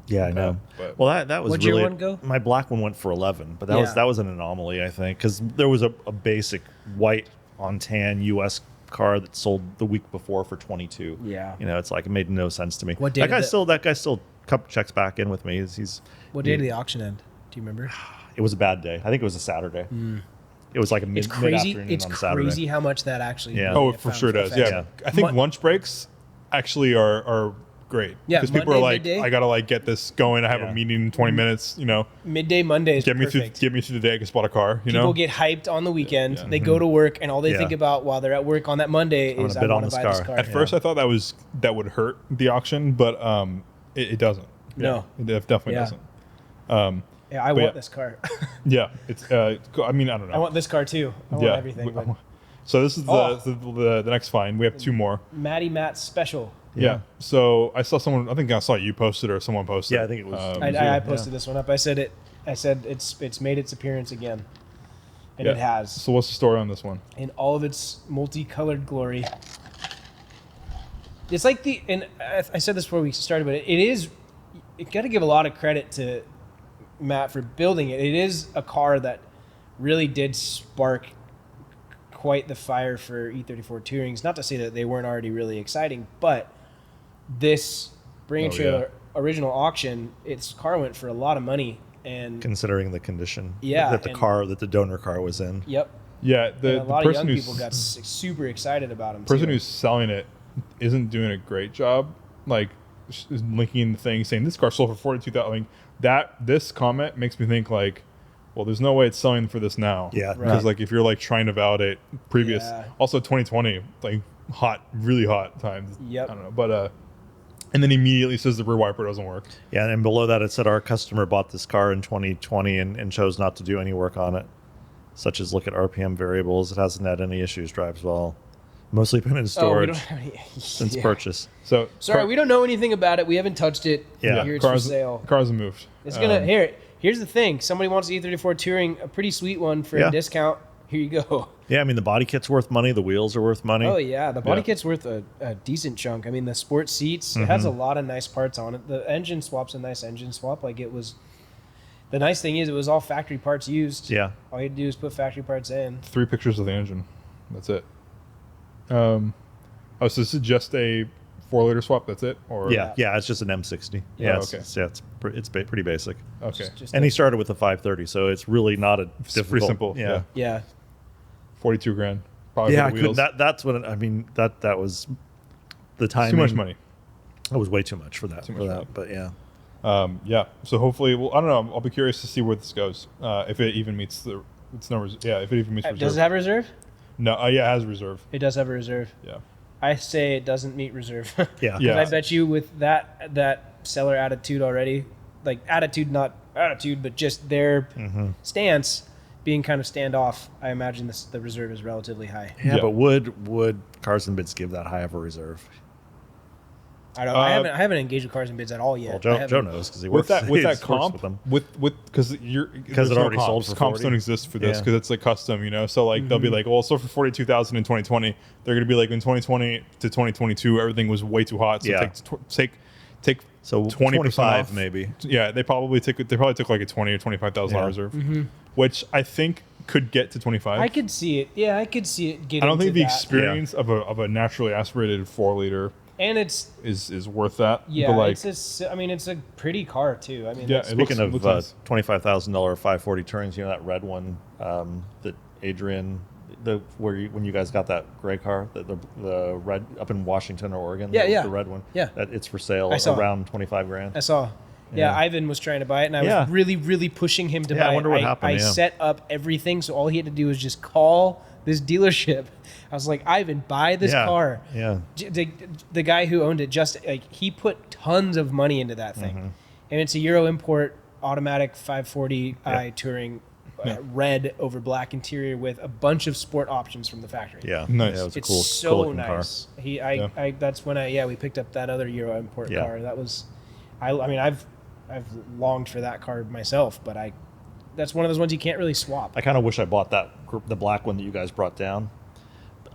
Yeah, I know. But- Well, that was What'd your really one go? my black one went for 11, but that Yeah. was an anomaly, I think, because there was a basic white on tan US car that sold the week before for 22. Yeah. It's like it made no sense to me. What day that did guy still checks back in with me. He's What day did the auction end? Do you remember? it was a bad day. I think it was a Saturday. It was like a It's crazy. mid-afternoon It's on Saturday. crazy how much that actually. Yeah. Oh, it for found sure does. effect. Yeah. I think Mon- lunch breaks actually are great. Yeah, Because people are Monday, like, midday. I gotta like get this going. I have Yeah. a meeting in 20 minutes. Midday Monday is Get me perfect. through the day. I can spot a car. You People know. get hyped on the weekend. Yeah. They go to work, and all they Yeah. think about while they're at work on that Monday gonna is I bid on want to this buy this car. car. At first, I thought that would hurt the auction, but it doesn't. No. it definitely Yeah. doesn't. Yeah, I But want yeah. this car. Yeah, it's. I mean, I don't know. I want this car too. I want everything. But So this is Oh. the next find. We have two more. Matty Matt's special. Yeah. So I saw someone. I think I saw you posted or someone posted. Yeah, I think it was- I posted this one up. I said it's made its appearance again, and Yeah. it has So what's the story on this one? in all of its multicolored glory. It's like and I said this before we started, but it is. You got to give a lot of credit to Matt for building it. It is a car that really did spark quite the fire for E34 Tourings. Not to say that they weren't already really exciting, but this bring Oh, and trailer original auction, its car went for a lot of money. And considering the condition Yeah, that the donor car was in. yep. Yeah, And the a lot of person young who's people got super excited about him. person too. who's selling it isn't doing a great job. Like is linking the thing saying this car sold for 42,000. Like this comment makes me think like, well, there's no way it's selling for this now. Yeah, because like if you're like trying to validate previous, Yeah. also 2020, like really hot times. Yep. I don't know, but and then immediately says the rear wiper doesn't work. Yeah, and below that it said our customer bought this car in 2020 and chose not to do any work on it, such as look at RPM variables. It hasn't had any issues, drives well. Mostly been in Oh, we storage don't have any. since Yeah. purchase. So Sorry, we don't know anything about it. We haven't touched it. Yeah. Here it's for sale. Cars have moved. It's gonna Here's the thing. Somebody wants the E34 Touring, a pretty sweet one for Yeah. a discount. Here you go. Yeah, I mean the body kit's worth money. The wheels are worth money. Oh yeah, the body Yeah. kit's worth a decent chunk. I mean, the sport seats, it has a lot of nice parts on it. The engine swap's a nice engine swap. Like it was. The nice thing is it was all factory parts used. Yeah. All you had to do is put factory parts in. 3 pictures of the engine. That's it. So this is just a 4-liter swap. That's it, or Yeah, it's just an M60. Yeah, Yeah, it's pretty basic. Okay, Just And a- he started with a 530, so it's really not a It's difficult. pretty simple. Yeah, yeah. 42 grand. Probably yeah. for the wheels. That's what I mean. That was the timing. Too much money. It was way too much for that. Too much money. But yeah. Yeah. So hopefully, well, I don't know. I'll be curious to see where this goes. If it even meets its numbers. Yeah, if it even meets reserve. Does it have reserve? No. Yeah, it has reserve. It does have a reserve. Yeah. I say it doesn't meet reserve. Yeah. 'Cause Yeah. I bet you with that seller attitude already, like attitude, not attitude, but just their stance being kind of standoff, I imagine the reserve is relatively high. Yeah, Yeah. but would Cars and Bids give that high of a reserve? I don't. I haven't engaged with Cars and Bids at all yet. Well, I Joe haven't- knows because he With works that he that works comp with them. with because it already sold for comps 40. don't exist for this Yeah. because it's like custom, you know. So like they'll be like, well, it sold for 42,000 in 2020. They're gonna be like in 2020 to 2022, everything was way too hot. So Yeah. take So 20% 25 off. maybe. Yeah, they probably took like a 20 or 25,000 Yeah. reserve, which I think could get to 25. I could see it. Yeah, I could see it getting. I don't think to the that. experience of a naturally aspirated 4-liter And it's is worth that. yeah, but like, it's a. I mean, it's a pretty car too. I mean, yeah, that's- it looks, Speaking of looks nice. $25,000 540 Tourings, you know that red one that Adrian, when you guys got that gray car, the red up in Washington or Oregon, Yeah, yeah. the red one, Yeah. that it's for sale I saw it. around 25 grand. I saw. Yeah, Yeah. Ivan was trying to buy it, and I Yeah. was really, really pushing him to Yeah, buy I wonder it. what happened, I yeah. set up everything, so all he had to do was just call this dealership. I was like, Ivan, buy this Yeah. car. Yeah, The guy who owned it he put tons of money into that thing, and it's a Euro import automatic 540i Touring, red over black interior with a bunch of sport options from the factory. yeah, Nice. Yeah, it was a It's cool, so cool looking nice. Yeah. That's when we picked up that other Euro import Yeah. car. That was, I mean, I've longed for that car myself, but that's one of those ones you can't really swap. I kind of wish I bought the black one that you guys brought down,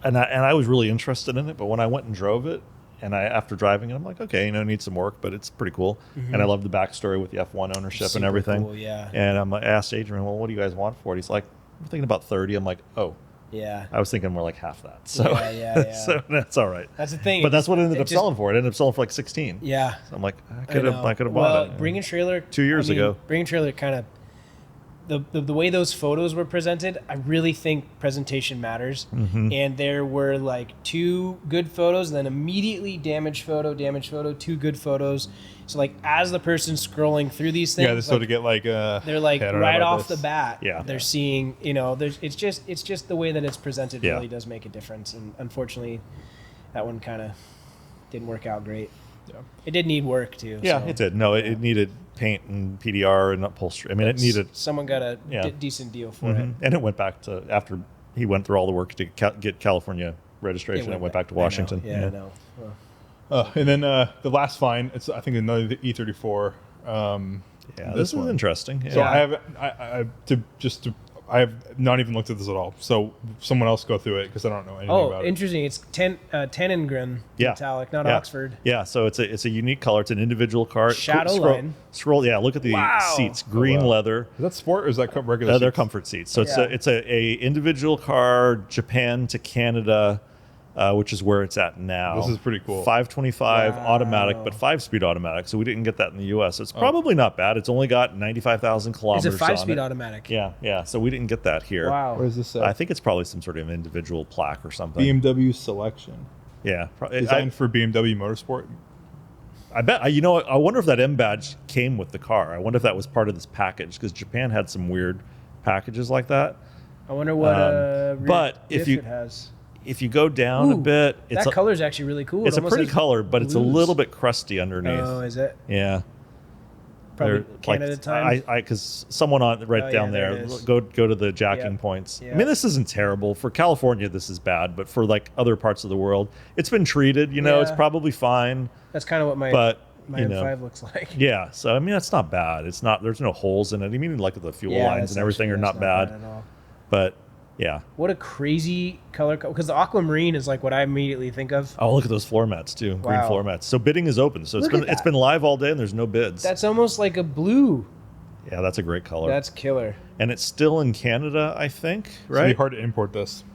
and I was really interested in it. But when I went and drove it, and after driving it, I'm like, okay, it needs some work, but it's pretty cool. And I love the backstory with the F1 ownership and Super everything. cool, yeah. And I asked Adrian, well, what do you guys want for it? He's like, we're thinking about 30. I'm like, oh, Yeah, I was thinking more like half that. So, Yeah. so that's all right. that's the thing. But that's what it ended it up just- selling for. It ended up selling for like 16. Yeah, So I'm like, I I could have know. bought Well, it. Bring a Trailer 2 years ago. Bring a Trailer kind of the way those photos were presented. I really think presentation matters. And there were like 2 good photos, and then immediately damaged photo, 2 good photos. So like as the person's scrolling through these things, yeah, this like, sort of get like they're like hey, I don't know right about off this. the bat. Yeah. they're seeing. It's just the way that it's presented Yeah. really does make a difference. And unfortunately, that one kind of didn't work out great. Yeah. It did need work too. Yeah, so it did. No, it needed paint and PDR and upholstery. I mean, it needed. someone got a Yeah. decent deal for it. And it went back to after he went through all the work to get California registration. It went back to Washington. I know. Yeah, I know. Well, And then the last find, it's I think another E34. Yeah, this is interesting. Yeah. So I have not even looked at this at all. So someone else go through it because I don't know anything about it. interesting. It's Tannengren Yeah. metallic, not Yeah. Oxford. Yeah, so it's a unique color. It's an individual car. Shadow Scroll- line. Scroll. Yeah, look at the Wow. seats. Green wow. leather. Is that sport or is that regular? They're seats? comfort seats. So Yeah. it's a individual car, Japan to Canada, which is where it's at now. This is pretty cool. 525 Wow. automatic, but 5-speed automatic. So we didn't get that in the U.S. It's probably not bad. It's only got 95,000 Is kilometers it 5-speed on it. automatic? Yeah. So we didn't get that here. Wow. Where does this say? I think it's probably some sort of individual plaque or something. BMW selection. Yeah. Designed for BMW Motorsport. I bet. I wonder if that M badge came with the car. I wonder if that was part of this package because Japan had some weird packages like that. I wonder what rear but if diff you- it has. If you go down a Ooh, bit, That color's actually really cool. it's It a almost pretty has color, but it's a blues. little bit crusty underneath. Oh, is it? Yeah. Probably They're, Canada time. Because someone on right Oh, down yeah, there there, it is. go to the jacking Yep. points. I Yep. mean, this isn't terrible for California. This is bad, but for like other parts of the world, it's been treated. It's Yeah. probably fine. That's kind of what my But M5 looks like. yeah. So I mean, it's not bad. It's not. There's no holes in it. I mean, like the fuel Yeah, lines that's and everything are actually- not that's bad. at all. But yeah. What a crazy color, because the aquamarine is like what I immediately think of. Oh, look at those floor mats too. Green Wow. floor mats. So bidding is open. So Look it's at been that. been live all day and there's no bids. That's almost like a blue. Yeah, that's a great color. That's killer. And it's still in Canada, I think, It's right? really hard to import this.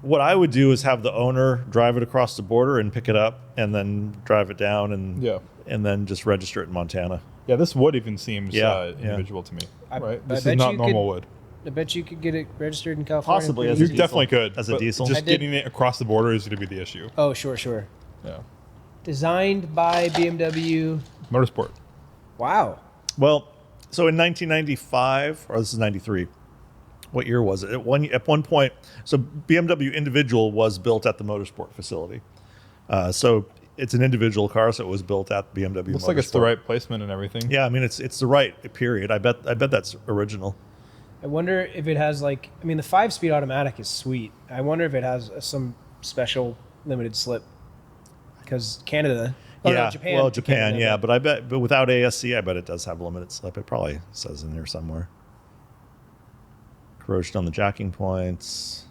What I would do is have the owner drive it across the border and pick it up and then drive it down and then just register it in Montana. Yeah, this wood even seems Yeah. individual to me. I Right? This bet is not you normal could- wood. I bet you could get it registered in California. Possibly, pretty as a You easy. diesel. definitely could. As a but diesel? I Just did- getting it across the border is going to be the issue. Oh, sure. Yeah. Designed by BMW. Motorsport. Wow. Well, so in 1995, or this is 93, what year was it? At one point, so BMW individual was built at the motorsport facility. So it's an individual car, so it was built at BMW. Looks like it's the Motorsport. right placement and everything. Yeah, I mean it's the right period. I bet that's original. I wonder if it has the 5-speed automatic is sweet. I wonder if it has some special limited slip. Because Canada. Oh, yeah, no, Japan. well, Japan, Canada, yeah, but without ASC, I bet it does have limited slip. It probably says in there somewhere. Corrosion on the jacking points.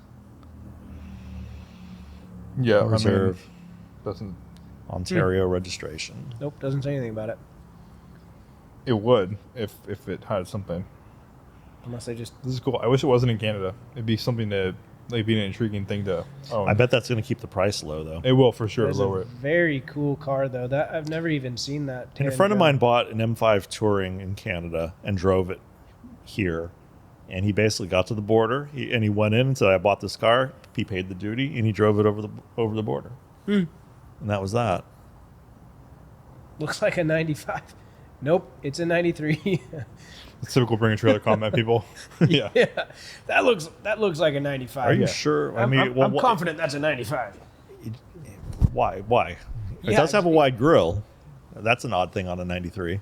Yeah. Reserve. Doesn't. Ontario registration. Nope, doesn't say anything about it. It would if it had something. Unless they just. This is cool. I wish it wasn't in Canada. It'd be something to be an intriguing thing to own. I bet that's going to keep the price low, though. it will for sure There's lower a it. very cool car though. That I've never even seen that. And a friend of mine bought an M5 Touring in Canada and drove it here. And he basically got to the border and he went in and said, "I bought this car." He paid the duty and he drove it over the border. And that was that. Looks like a 95. Nope, it's a 93. It's typical bring a trailer combat people. Yeah. Yeah, that looks like a 95. Are you Yeah. sure? I'm confident that's a 95. Why? It Yeah, does have a wide grill. That's an odd thing on a 93.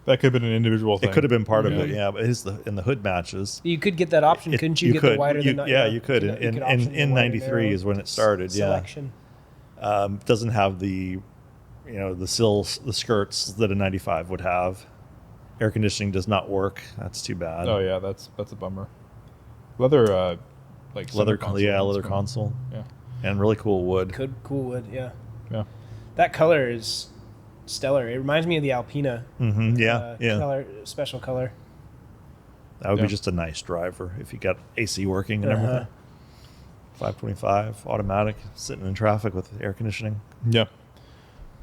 That could have been an individual thing. It could have been part of it, Yeah. yeah. But in the hood matches. You could get that option, couldn't you? Get the wider than you could. In 93 is when it started. Selection. Yeah. Doesn't have the, the sills, the skirts that a 95 would have. Air conditioning does not work. That's too bad. Oh yeah, that's a bummer. Leather, like leather, center console, yeah, that's leather fine. console, Yeah. and really cool wood. Cool wood, yeah. Yeah. That color is stellar. It reminds me of the Alpina. Yeah, yeah. Color, special color. That would Yeah. be just a nice driver if you got AC working and Uh-huh. everything. 525 automatic, sitting in traffic with air conditioning. Yeah.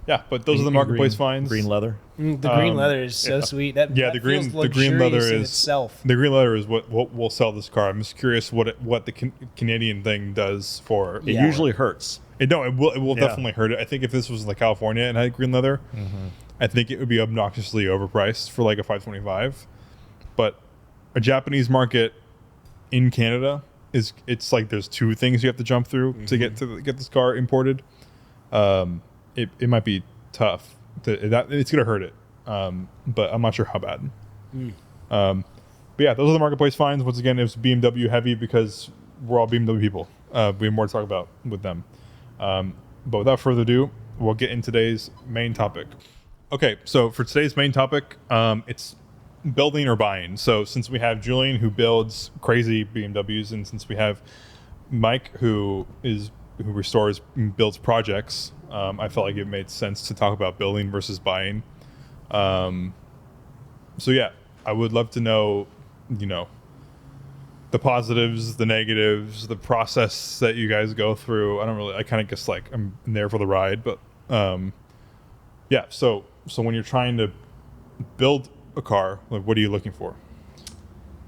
Yeah, but those are the In marketplace green, finds. Green leather. The green leather is so sweet. That Yeah, that the green feels green leather luxurious in is itself. The green leather is what will sell this car. I'm just curious what the Canadian thing does for It Yeah. usually hurts. It will Yeah. definitely hurt it. I think if this was like California and had green leather, I think it would be obnoxiously overpriced for like a 525. But a Japanese market in Canada it's like there's two things you have to jump through to get this car imported. It might be tough. It's gonna hurt it. But I'm not sure how bad. But yeah, those are the marketplace finds. Once again, it was BMW heavy because we're all BMW people. We have more to talk about with them. But without further ado, we'll get in today's main topic. Okay, so for today's main topic, it's building or buying. So since we have Julian who builds crazy BMWs, and since we have Mike who restores and builds projects, I felt like it made sense to talk about building versus buying. So yeah, I would love to know, the positives, the negatives, the process that you guys go through. I kind of just like I'm there for the ride, but yeah. So when you're trying to build a car, like what are you looking for?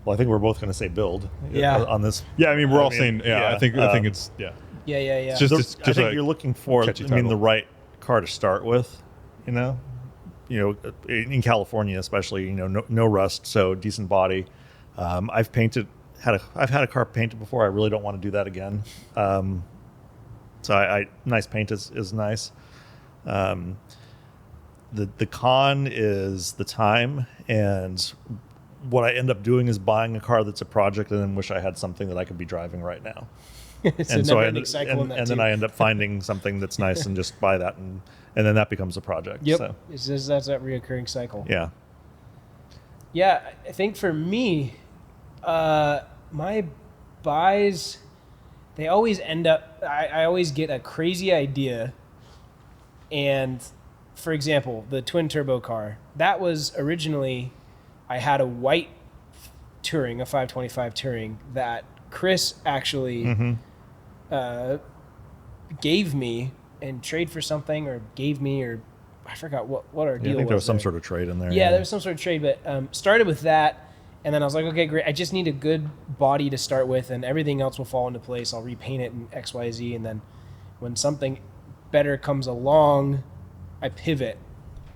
Well, I think we're both going to say build. Yeah. On this. Yeah, I mean we're all saying yeah. I think it's Yeah. It's just I think you're looking for, catchy the title. right car to start with. In California especially, no rust, so decent body. I've had a car painted before. I really don't want to do that again. So nice paint is nice. The con is the time, and what I end up doing is buying a car that's a project and then wish I had something that I could be driving right now. It's And a so never-ending cycle in that and too. then I end up finding something that's nice and just buy that, and then that becomes a project. Yep. So, That's that reoccurring cycle. yeah. Yeah, I think for me, my buys, they always end up, I always get a crazy idea. And for example, the twin turbo car, that was originally, I had a white Touring, a 525 Touring that Chris actually gave me and trade for something, or gave me, or I forgot what our deal was. I think there was some there. sort of trade in there. Yeah, there was some sort of trade, but started with that, and then I was like, okay, great. I just need a good body to start with, and everything else will fall into place. I'll repaint it in X, Y, Z, and then when something better comes along, I pivot,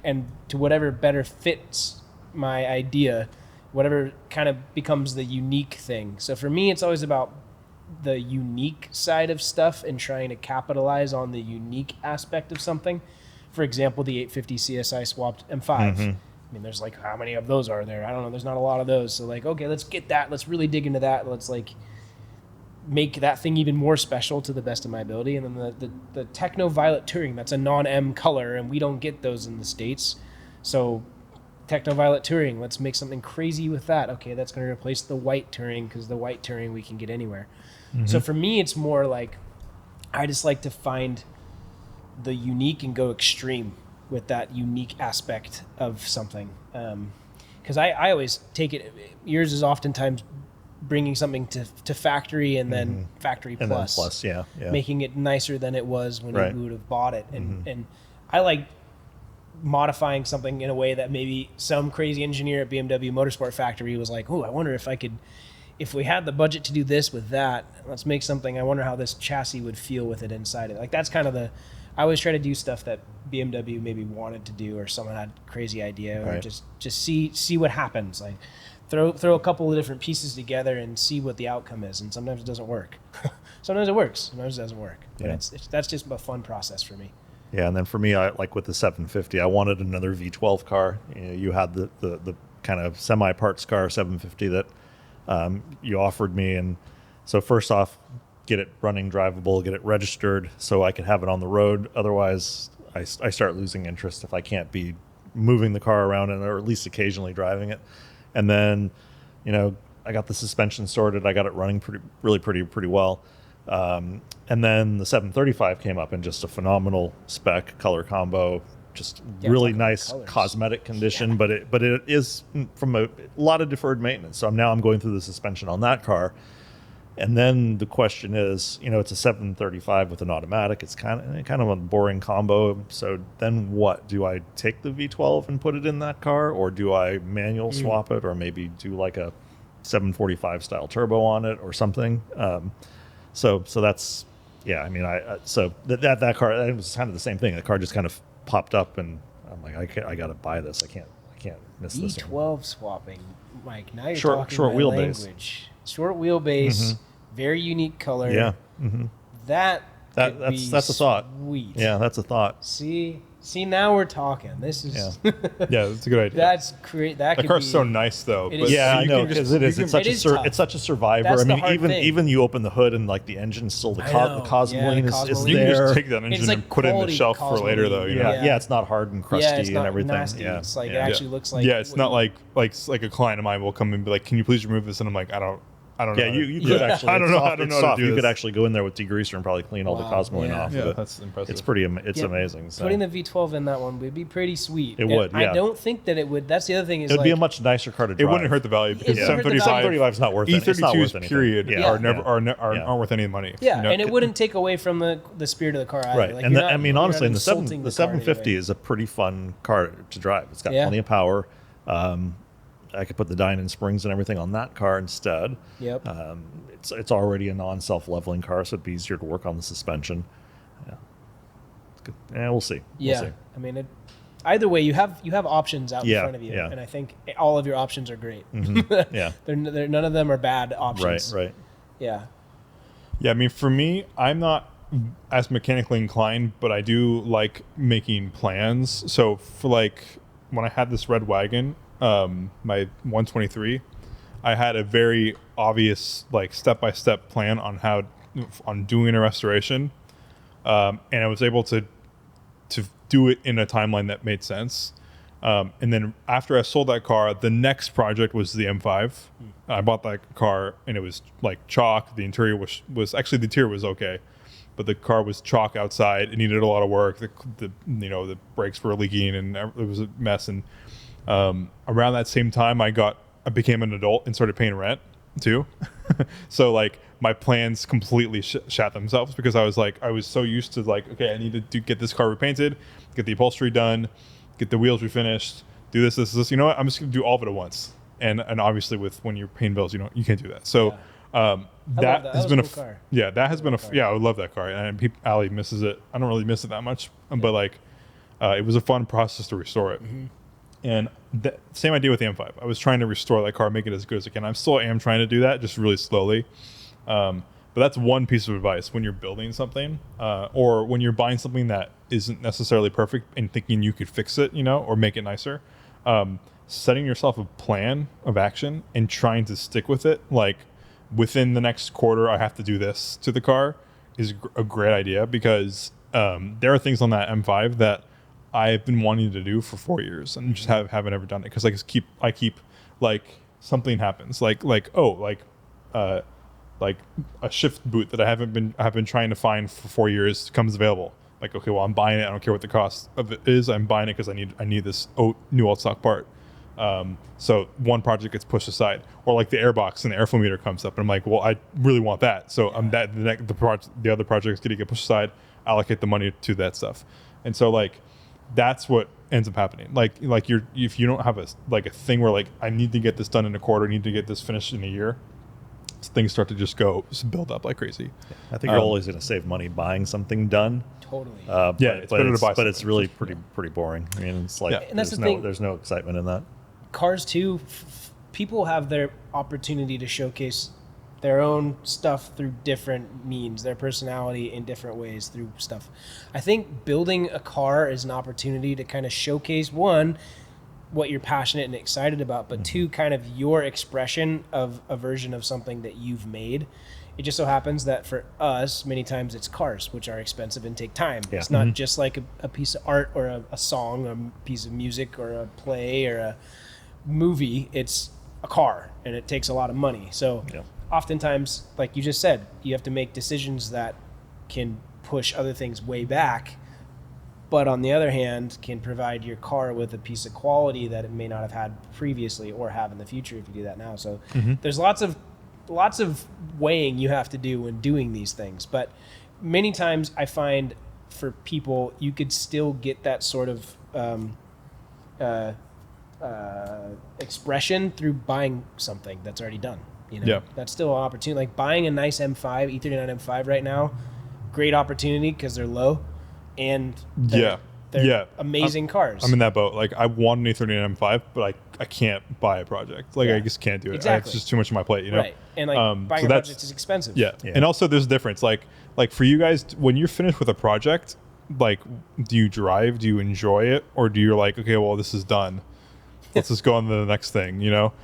and to whatever better fits my idea, whatever kind of becomes the unique thing. So for me, it's always about the unique side of stuff and trying to capitalize on the unique aspect of something. For example, the 850 CSI swapped M5. I mean, there's like, how many of those are there? I don't know. There's not a lot of those. So like, okay, let's get that. Let's really dig into that. Let's like make that thing even more special to the best of my ability. And then the Techno Violet Touring, that's a non-M color, and we don't get those in the States. So Techno Violet Touring, let's make something crazy with that. Okay, that's going to replace the white Touring, because the white Touring we can get anywhere. So for me, it's more like I just like to find the unique and go extreme with that unique aspect of something. Because I always take it, yours is oftentimes bringing something to factory and then factory And plus. then plus, yeah. Making it nicer than it was when Right. you would have bought it. And I like modifying something in a way that maybe some crazy engineer at BMW Motorsport Factory was like, oh, I wonder if we had the budget to do this with that, let's make something. I wonder how this chassis would feel with it inside it. Like that's kind of I always try to do stuff that BMW maybe wanted to do, or someone had a crazy idea, or Right. just see what happens. Like throw a couple of different pieces together and see what the outcome is. And sometimes it doesn't work. Sometimes it works. Sometimes it doesn't work. But Yeah. that's just a fun process for me. Yeah, and then for me, I like with the 750, I wanted another V12 car. You had the kind of semi-parts car 750 that you offered me, and so first off, get it running drivable, get it registered, so I could have it on the road. Otherwise, I start losing interest if I can't be moving the car around, or at least occasionally driving it. And then, I got the suspension sorted. I got it running pretty well. And then the 735 came up in just a phenomenal spec, color combo, just really nice colors. cosmetic condition, but it is from a lot of deferred maintenance. So I'm going through the suspension on that car. And then the question is, it's a 735 with an automatic. It's kind of a boring combo. So then what? Do I take the V12 and put it in that car, or do I manual swap it, or maybe do like a 745 style turbo on it or something? So that's, yeah, I mean, so that car, it was kind of the same thing. The car just kind of popped up, and I'm like, I got to buy this. I can't miss this one. V12 swapping, Mike. Now you're Short talking my wheelbase. language. Short wheelbase, very unique color. Yeah. That's a thought. Sweet. Yeah, that's a thought. See, now we're talking. This is Yeah. Yeah, that's a good idea. that's great. That The could car's be, so nice though. It but is. Yeah, I you know, can just- because it is. you It's can- such It is a tough. it's such a survivor. That's I the mean, hard thing. even you open the hood and like the engine's still the I know. the cosmoline Yeah, is cosmoline. You can there. just take that engine like and put it in the quality shelf for later though. cosmoline. You know? Yeah, it's not hard and crusty it's not and everything. nasty. Yeah, It's like yeah. it actually looks like. Yeah, it's not like a client of mine will come and be like, "Can you please remove this?" And I'm like, "I don't I don't know. Yeah, you could actually. I don't know. Soft, I don't it's know how soft. to do You could this. actually go in there with degreaser and probably clean all the Wow, cosmoline yeah. off. Yeah, of it. that's impressive. It's pretty. It's Yeah. amazing. So. Putting the V12 in that one would be pretty sweet. It And would, yeah. I don't think that it would. That's the other thing is It would like, be a much nicer car to It drive. wouldn't hurt the value because It wouldn't hurt the value. 735 is not worth it. It's not E32s worth anything. period Yeah. are never Yeah. aren't worth any money. yeah, you know? and it wouldn't take away from the spirit of the car either. Right, Like, and you're the, not- I mean, you're honestly, not the insulting the 750 car is a pretty fun car to drive. It's got Yeah. plenty of power. I could put the Dynon springs and everything on that car instead. Yep. It's already a non-self-leveling car, so it'd be easier to work on the suspension. Yeah, it's good. Yeah, we'll see. Yeah, We'll see. I mean, either way, you have options out in Yeah, front of you, yeah. and I think all of your options are great. Yeah. they're none of them are bad Right, options. right. Yeah. Yeah, I mean, for me, I'm not as mechanically inclined, but I do like making plans. So for like when I had this red wagon, my 123, I had a very obvious like step-by-step plan on doing a restoration, and I was able to do it in a timeline that made sense. And then after I sold that car, the next project was the M5. I bought that car and it was like chalk. The interior was actually, the interior was okay, but the car was chalk outside. It needed a lot of work. The brakes were leaking and it was a mess. And around that same time, I became an adult and started paying rent too. So like my plans completely shat themselves because I was so used to like, okay, I need to get this car repainted, get the upholstery done, get the wheels refinished, do this. You know what? I'm just gonna do all of it at once. And obviously when you're paying bills, you can't do that. So love that that. has That been was a cool car. yeah, that has been car. I would love that car. And Allie misses it. I don't really miss it that much, but like it was a fun process to restore it. And same idea with the M5. I was trying to restore that car, make it as good as I can. I still am trying to do that, just really slowly. But that's one piece of advice when you're building something, or when you're buying something that isn't necessarily perfect and thinking you could fix it, or make it nicer. Setting yourself a plan of action and trying to stick with it. Like within the next quarter, I have to do this to the car is a great idea because there are things on that M5 that I've been wanting to do for 4 years and just haven't ever done it because I keep like something happens like a shift boot that I've been trying to find for 4 years comes available. Like, okay, well, I'm buying it. I don't care what the cost of it is. I'm buying it because I need this new old stock part. So one project gets pushed aside, or like the airbox and the airflow meter comes up, and I'm like, well, I really want that. So the other project's going to get pushed aside. Allocate the money to that stuff, and so like that's what ends up happening. If you don't have a thing where like I need to get this done in a quarter, I need to get this finished in a year, things start to just build up like crazy. I think you're always going to save money buying something done. Totally. It's better to buy but it's something. really pretty boring. I mean, it's like Yeah. And that's there's the thing. there's no excitement in that. Cars too, people have their opportunity to showcase their own stuff through different means, their personality in different ways through stuff. I think building a car is an opportunity to kind of showcase, one, what you're passionate and excited about, but two, kind of your expression of a version of something that you've made. It just so happens that for us, many times it's cars, which are expensive and take time. Yeah. It's not just like a piece of art or a song or a piece of music or a play or a movie. It's a car and it takes a lot of money. So Yeah. oftentimes, like you just said, you have to make decisions that can push other things way back, but on the other hand, can provide your car with a piece of quality that it may not have had previously or have in the future if you do that now. So there's lots of weighing you have to do when doing these things. But many times I find for people, you could still get that sort of expression through buying something that's already done. Yeah. That's still an opportunity. Like buying a nice M5, E39 M5 right now, great opportunity because they're low and they're amazing cars. I'm in that boat. Like I want an A39 M5, but I can't buy a project. Like I just can't do it. Exactly. It's just too much on my plate, Right. And like buying a project is expensive. Yeah. Yeah. And also there's a difference. Like for you guys, when you're finished with a project, like do you drive? Do you enjoy it? Or do you like, okay, well, this is done. Let's just go on to the next thing,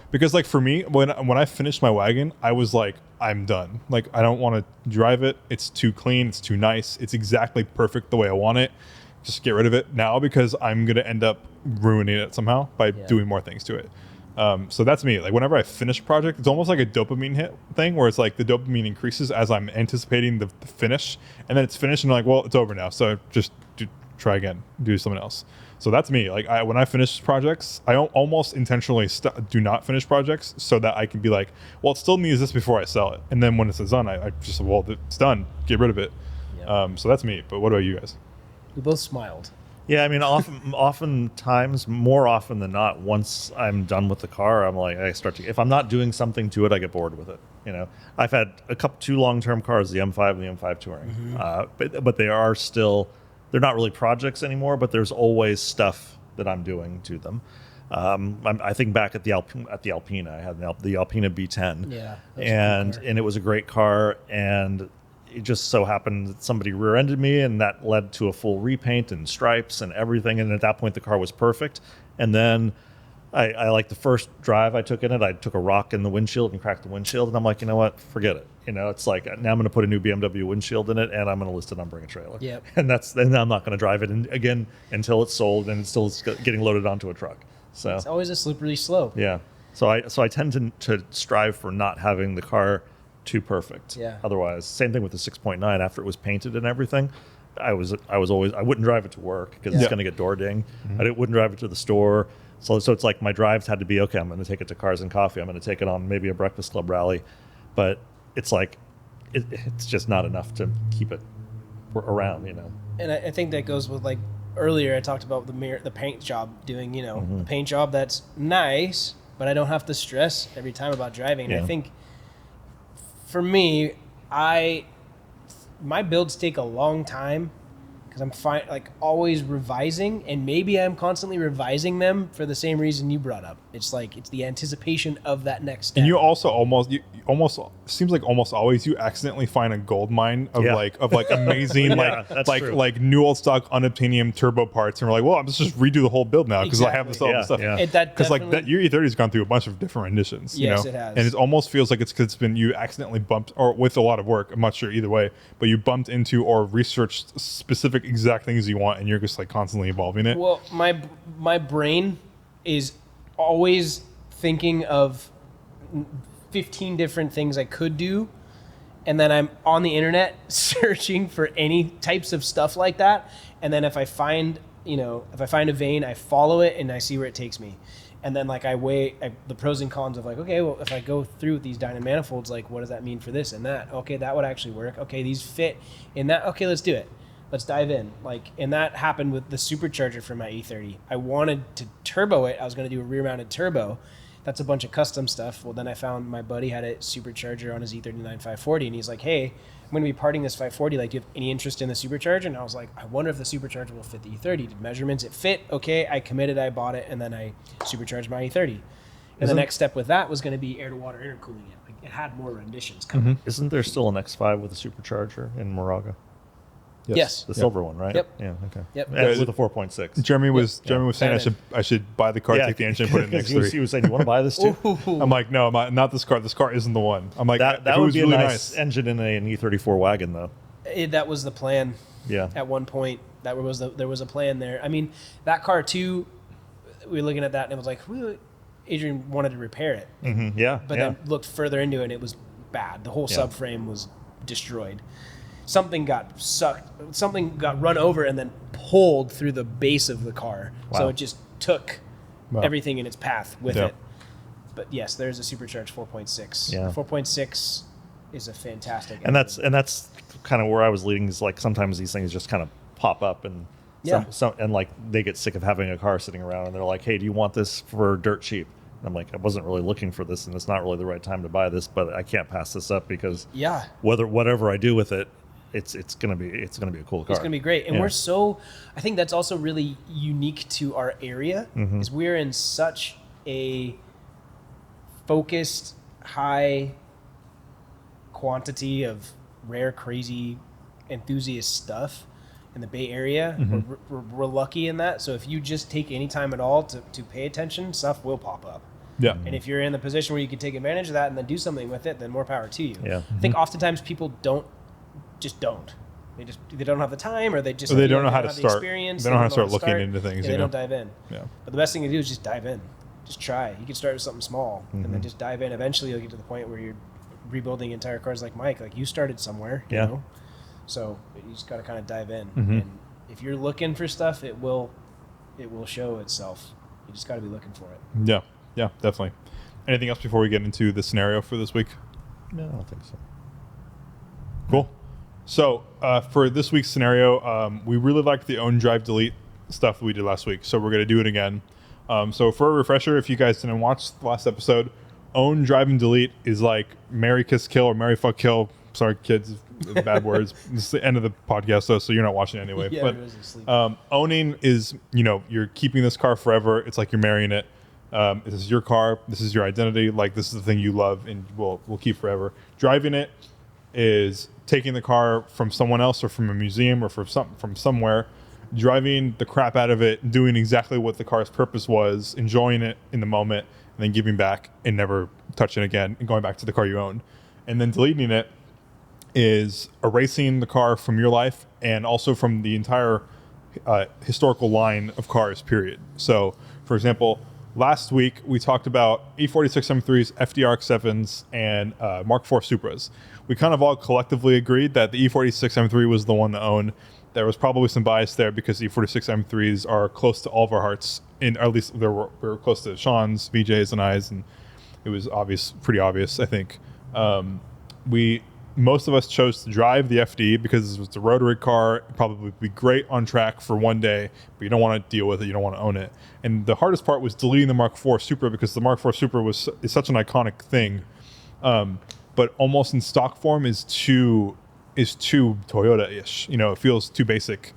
Because like for me, when I finished my wagon, I was like, I'm done. Like I don't want to drive it. It's too clean. It's too nice. It's exactly perfect the way I want it. Just get rid of it now because I'm going to end up ruining it somehow by doing more things to it. So that's me. Like whenever I finish a project, it's almost like a dopamine hit thing where it's like the dopamine increases as I'm anticipating the finish, and then it's finished and I'm like, well, it's over now. So just try again, do something else. So that's me. Like when I finish projects, I almost intentionally do not finish projects so that I can be like, well, it still needs this before I sell it. And then when it's done, I just, well, it's done. Get rid of it. Yep. So that's me. But what about you guys? We both smiled. Yeah, I mean, oftentimes, more often than not, once I'm done with the car, I'm like, I start to. If I'm not doing something to it, I get bored with it. You know, I've had two long-term cars, the M5 and the M5 Touring, but they are still. They're not really projects anymore, but there's always stuff that I'm doing to them. I think back at the Alpina, I had the Alpina B10, Yeah, and it was a great car, and it just so happened that somebody rear-ended me, and that led to a full repaint and stripes and everything. And at that point, the car was perfect. And then I like the first drive I took in it, I took a rock in the windshield and cracked the windshield, and I'm like, you know what, forget it. You know, it's like now I'm going to put a new BMW windshield in it, and I'm going to list it on Bring a Trailer. Yep. And I'm not going to drive it again until it's sold and it's still getting loaded onto a truck. So It's always a slippery slope. yeah, so I tend to strive for not having the car too perfect. Yeah. Otherwise, same thing with the 6.9. After it was painted and everything, I wouldn't drive it to work because it's going to get door dinged. I wouldn't drive it to the store. So it's like my drives had to be, okay, I'm going to take it to Cars and Coffee. I'm going to take it on maybe a Breakfast Club rally. But it's like, it's just not enough to keep it around, you know. And I think that goes with, like, earlier I talked about the paint job, doing, you know, a paint job that's nice, but I don't have to stress every time about driving. And I think for me, my builds take a long time because I'm always revising, and maybe I'm constantly revising them for the same reason you brought up. It's like it's the anticipation of that next step. And you also almost seems like almost always you accidentally find a gold mine of like amazing like new old stock unobtainium turbo parts, and we're like, well, I'm just redo the whole build now because I have this all this stuff. Because like that your E30 has gone through a bunch of different renditions. Yes, you know? it has. And it almost feels like it's been you accidentally bumped, or with a lot of work, I'm not sure either way, but you bumped into or researched specific exact things you want, and you're just like constantly evolving it. Well, my brain is always thinking of 15 different things I could do, and then I'm on the internet searching for any types of stuff like that, and then if I find a vein, I follow it and I see where it takes me. And then like I weigh the pros and cons of like, okay, well, if I go through these Dyna manifolds, like what does that mean for this and that? Okay, that would actually work. Okay, these fit in that. Okay, let's do it. Let's dive in. Like, and that happened with the supercharger for my E30. I wanted to turbo it. I was going to do a rear-mounted turbo. That's a bunch of custom stuff. Well, then I found my buddy had a supercharger on his E39 540, and he's like, hey, I'm going to be parting this 540. Like, do you have any interest in the supercharger? And I was like, I wonder if the supercharger will fit the E30. Did measurements, it fit. Okay, I committed, I bought it, and then I supercharged my E30. And the next step with that was going to be air-to-water intercooling it. Like, it had more renditions coming. Isn't there still an X5 with a supercharger in Moraga? Yes. The silver one, right? Yep. Yeah. Okay. Yep. And with a 4.6. Jeremy was saying I should buy the car, take the engine, put it in the X3. He was saying, you want to buy this too? I'm like, no, not this car. This car isn't the one. I'm like, that would be really a nice engine in an E34 wagon, though. That was the plan. Yeah. At one point, there was a plan there. I mean, that car too. We were looking at that and it was like, Adrian wanted to repair it. Mm-hmm. Yeah. But then looked further into it and it was bad. The whole subframe was destroyed. Something got sucked. Something got run over and then pulled through the base of the car. Wow. So it just took everything in its path with it. But yes, there's a supercharged 4.6. Yeah. 4.6 is a fantastic and that's kind of where I was leading, is like sometimes these things just kind of pop up and and like they get sick of having a car sitting around and they're like, hey, do you want this for dirt cheap? And I'm like, I wasn't really looking for this and it's not really the right time to buy this, but I can't pass this up because whatever I do with it, it's gonna be a cool car. It's gonna be great. And I think that's also really unique to our area, is we're in such a focused, high quantity of rare, crazy enthusiast stuff in the Bay Area. We're lucky in that. So if you just take any time at all to pay attention, stuff will pop up. Yeah. And if you're in the position where you can take advantage of that and then do something with it, then more power to you. Yeah. I think oftentimes people don't. They don't have the time, or they don't know how to start. Experience, they don't know how to start looking into things. They don't dive in. Yeah. But the best thing to do is just dive in. just try. You can start with something small and then just dive in. Eventually, you'll get to the point where you're rebuilding entire cars like Mike. Like you started somewhere, you know? So you just got to kind of dive in. And if you're looking for stuff, it will show itself. You just got to be looking for it. Yeah, definitely. Anything else before we get into the scenario for this week? No, I don't think so. Cool. So for this week's scenario, we really liked the own, drive, delete stuff that we did last week. So we're going to do it again. So for a refresher, if you guys didn't watch the last episode, own, drive, and delete is like marry, kiss, kill, or marry, fuck, kill. Sorry, kids, bad words. It's the end of the podcast, though, so you're not watching it anyway. Yeah, but owning is, you're keeping this car forever. It's like you're marrying it. This is your car. This is your identity. Like, this is the thing you love and will keep forever. Driving it is taking the car from someone else or from a museum or from somewhere, driving the crap out of it, doing exactly what the car's purpose was, enjoying it in the moment, and then giving back and never touching it again and going back to the car you own. And then deleting it is erasing the car from your life and also from the entire historical line of cars, period. So, for example, last week we talked about E46 M3s, FDRX7s, and Mark IV Supras. We kind of all collectively agreed that the E46 M3 was the one to own. There was probably some bias there because the E46 M3s are close to all of our hearts, and at least we were close to Sean's, VJ's, and I's, and it was pretty obvious, I think. Most of us chose to drive the FD because it was a rotary car. It'd probably be great on track for one day, but you don't want to deal with it. You don't want to own it. And the hardest part was deleting the Mark IV Supra because the Mark IV Supra is such an iconic thing, but almost in stock form is too Toyota-ish. It feels too basic,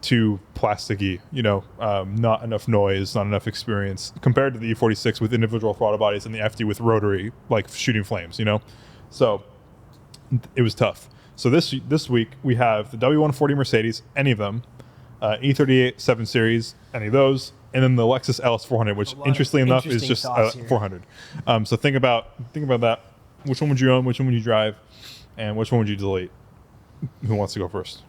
too plasticky. Not enough noise, not enough experience compared to the E46 with individual throttle bodies and the FD with rotary, like shooting flames. So it was tough. So this week we have the W140 Mercedes, any of them, E38 7 Series, any of those, and then the Lexus LS400, which interestingly enough is just 400. So think about that. Which one would you own? Which one would you drive? And which one would you delete? Who wants to go first?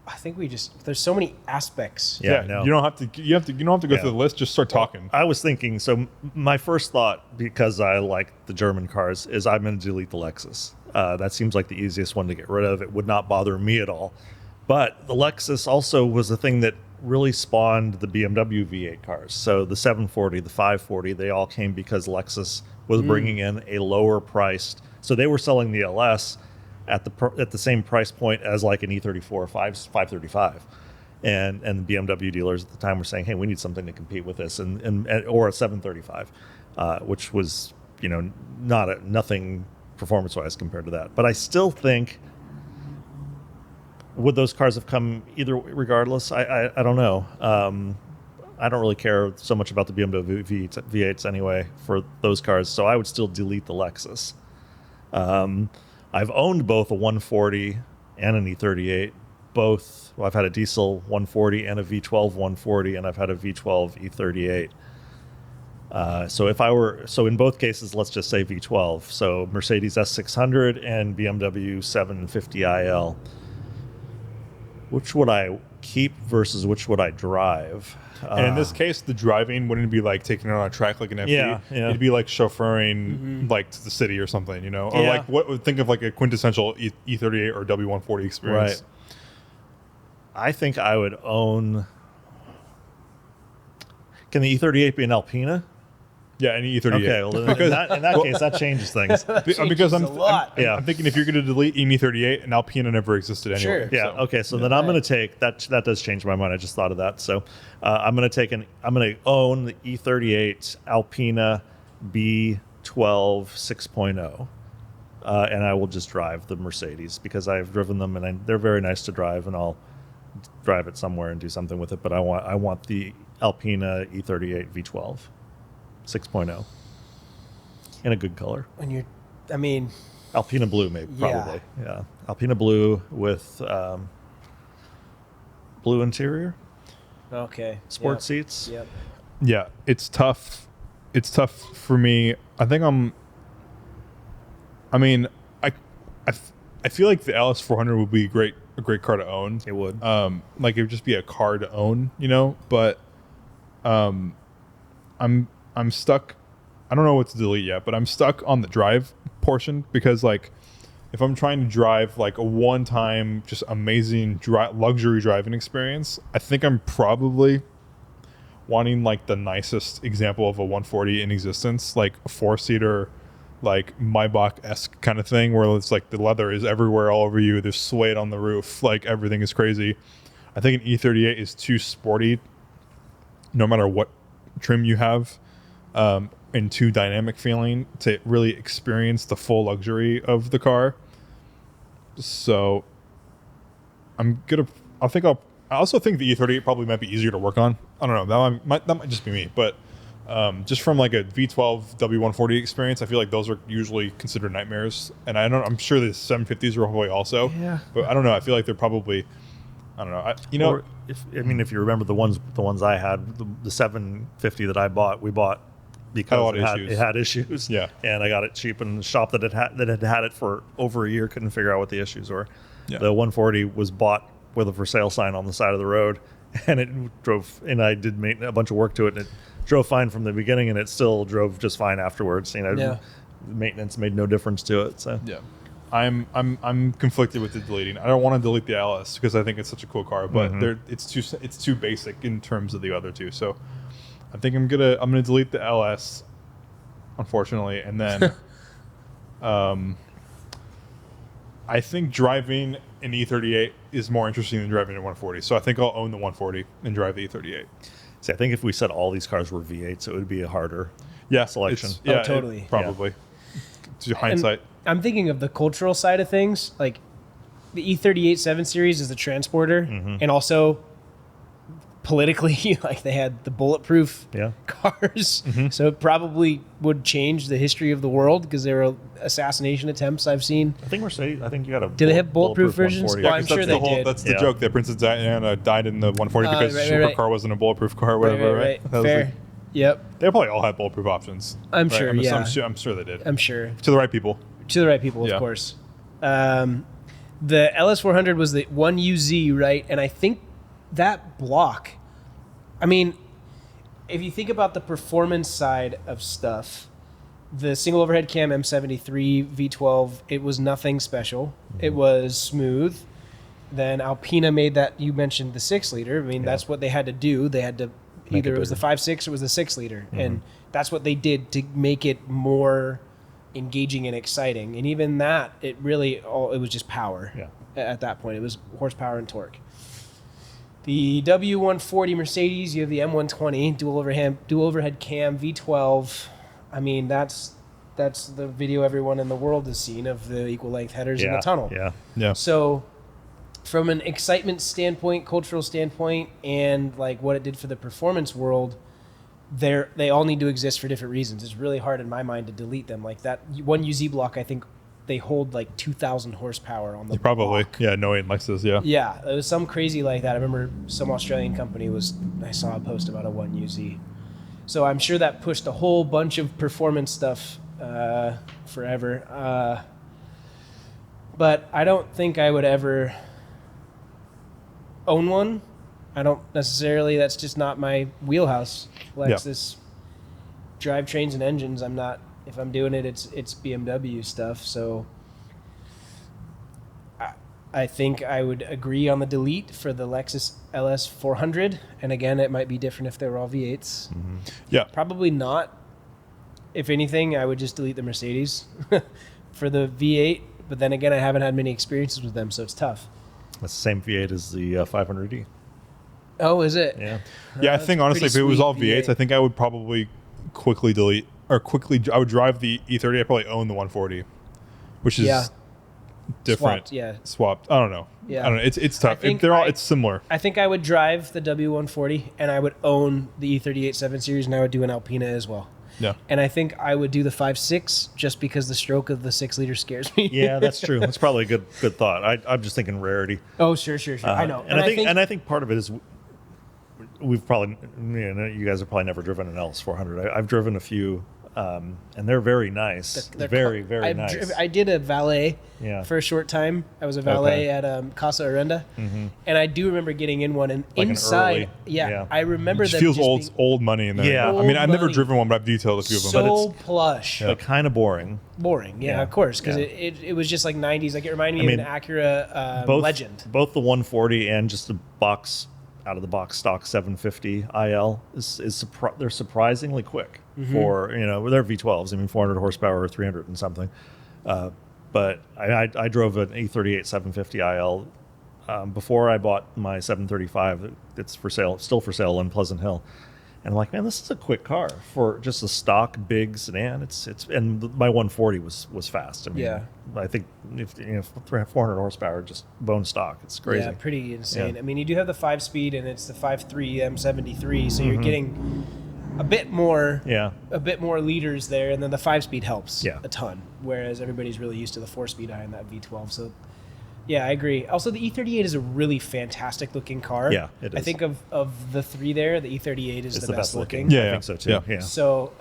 I think there's so many aspects. Yeah, no. You don't have to go through the list. Just start talking. I was thinking. So my first thought, because I like the German cars, is I'm going to delete the Lexus. That seems like the easiest one to get rid of. It would not bother me at all. But the Lexus also was the thing that really spawned the BMW V8 cars. So the 740, the 540, they all came because Lexus was bringing in a lower priced. So they were selling the LS at the same price point as like an E34 535. And the BMW dealers at the time were saying, hey, we need something to compete with this, or a 735, which was, nothing performance-wise compared to that. But I still think, would those cars have come either regardless? I don't know. I don't really care so much about the BMW V8s anyway for those cars, so I would still delete the Lexus. I've owned both a 140 and an E38. I've had a diesel 140 and a V12 140, and I've had a V12 E38. So in both cases, let's just say V12. So Mercedes S600 and BMW 750iL. Which would I keep versus which would I drive? And in this case, the driving wouldn't be like taking it on a track like an FD. Yeah. It'd be like chauffeuring like to the city or something, or like think of like a quintessential E38 or W140 experience. Right. I think I would own. Can the E38 be an Alpina? Yeah, an E38. Okay, well, in that case, that changes things. Because I'm I'm thinking if you're going to delete an E38, an Alpina never existed anyway. Sure. Yeah. So. Okay. So then I'm going to take that. That does change my mind. I just thought of that. So I'm going to own the E38 Alpina B12 6.0, and I will just drive the Mercedes because I've driven them and they're very nice to drive, and I'll drive it somewhere and do something with it. But I want the Alpina E38 V12 6.0 in a good color. Alpina blue, maybe, probably. Yeah. Alpina blue with blue interior. Okay. Sport seats. Yep. Yeah, it's tough. It's tough for me. I think I feel like the LS400 would be a great car to own. It would. Like it would just be a car to own, but I'm I'm stuck. I don't know what to delete yet, but I'm stuck on the drive portion because like if I'm trying to drive like a one-time just amazing luxury driving experience, I think I'm probably wanting like the nicest example of a 140 in existence, like a 4-seater, like Maybach-esque kind of thing where it's like the leather is everywhere all over you. There's suede on the roof. Like everything is crazy. I think an E38 is too sporty no matter what trim you have, and too dynamic feeling to really experience the full luxury of the car. So I also think the E38 probably might be easier to work on. I don't know. That might just be me, but just from like a V12 W140 experience, I feel like those are usually considered nightmares. And I'm sure the 750s are probably also. Yeah. But I don't know. I feel like they're probably, I don't know. Or if you remember the ones I had, the 750 that I bought, we bought because it had issues. Yeah. And I got it cheap, and the shop that had it for over a year couldn't figure out what the issues were. Yeah. The 140 was bought with a for sale sign on the side of the road, and it drove. And I did a bunch of work to it, and it drove fine from the beginning, and it still drove just fine afterwards. Maintenance made no difference to it. So yeah. I'm conflicted with the deleting. I don't want to delete the LS because I think it's such a cool car, but it's too basic in terms of the other two. So I think I'm gonna delete the LS, unfortunately, and then I think driving an E38 is more interesting than driving a 140. So I think I'll own the 140 and drive the E38. See, I think if we said all these cars were V8s, it would be a harder selection. Totally. Probably. To hindsight. I'm thinking of the cultural side of things. Like the E38 7 Series is the transporter, and also politically, like they had the bulletproof cars, so it probably would change the history of the world because there were assassination attempts I've seen. I think Mercedes. I think you got a. Do they have bulletproof versions? 140. Well, I'm sure they did. That's the joke that Princess Diana died in the 140 because the supercar wasn't a bulletproof car, or whatever. Right. Fair. Yep. They probably all had bulletproof options. I'm sure. I'm sure they did. I'm sure. To the right people. To the right people, of course. The LS400 was the 1UZ, right? And I think that block, I mean, if you think about the performance side of stuff, the single overhead cam M73 V12, it was nothing special. It was smooth. Then Alpina made that, you mentioned the 6-liter. I mean, that's what they had to do. They had to, either it was the 5.6 or it was the 6-liter. And that's what they did to make it more engaging and exciting. And even that, it was just power. At that point, it was horsepower and torque. The W140 Mercedes, you have the M120 dual overhead cam V12. I mean, that's the video everyone in the world has seen of the equal length headers in the tunnel. Yeah. So from an excitement standpoint, cultural standpoint, and like what it did for the performance world, they all need to exist for different reasons. It's really hard in my mind to delete them. Like that one UZ block, I think they hold like 2,000 horsepower on the block. Yeah, no 8 Lexus, Yeah, it was some crazy like that. I remember some Australian company I saw a post about a 1UZ. So I'm sure that pushed a whole bunch of performance stuff forever. But I don't think I would ever own one. I don't necessarily, that's just not my wheelhouse. Lexus drivetrains and engines, I'm not, if I'm doing it, it's BMW stuff. So I think I would agree on the delete for the Lexus LS 400. And again, it might be different if they were all V8s. Yeah. Probably not. If anything, I would just delete the Mercedes for the V8. But then again, I haven't had many experiences with them, so it's tough. That's the same V8 as the 500D. Oh, is it? Yeah. I think honestly, if it was all V8s, I think I would probably quickly delete, I would drive the E30. I'd probably own the 140, which is different. Swapped. I don't know. I don't know. It's tough. It's similar. I think I would drive the W140 and I would own the E38 7 Series and I would do an Alpina as well. Yeah. And I think I would do the 5.6 just because the stroke of the 6-liter scares me. Yeah, that's true. That's probably a good thought. I'm just thinking rarity. Oh, sure. I know. And I think part of it is we've probably, you guys have probably never driven an LS400. I've driven a few and they're very nice. They're Very nice. I did a valet Yeah. for a short time. I was a valet Okay. at Casa Arenda, and I do remember getting in one, and Like an inside, early- yeah. I remember It them feels just old, being old money in there. Yeah. I mean, I've Old never money. driven one, but I've detailed a few of them. so plush. But kind of boring. Boring, yeah, Yeah. of course, because Yeah. it was just like 90s. Like it reminded me I mean, of an Acura Both Legend. Both the 140 and just the box out of the box stock 750 IL they're surprisingly quick for they're V12s. I mean 400 horsepower or 300 and something. But I drove an E38 750 IL before I bought my 735. It's for sale, still for sale in Pleasant Hill. And I'm like, man, this is a quick car for just a stock big sedan. It's and my 140 was fast. I mean, Yeah. I think if 400 horsepower, just bone stock. It's crazy. Yeah, pretty insane. Yeah. I mean, you do have the 5-speed, and it's the 5.3 M73, so you're getting a bit more liters there, and then the 5-speed helps Yeah. a ton. Whereas everybody's really used to the 4-speed high in that V12. So, yeah, I agree. Also, the E38 is a really fantastic looking car. Yeah, it I is. think of the three there, the E38 is It's the best looking. Yeah, I think so too. yeah. Yeah. So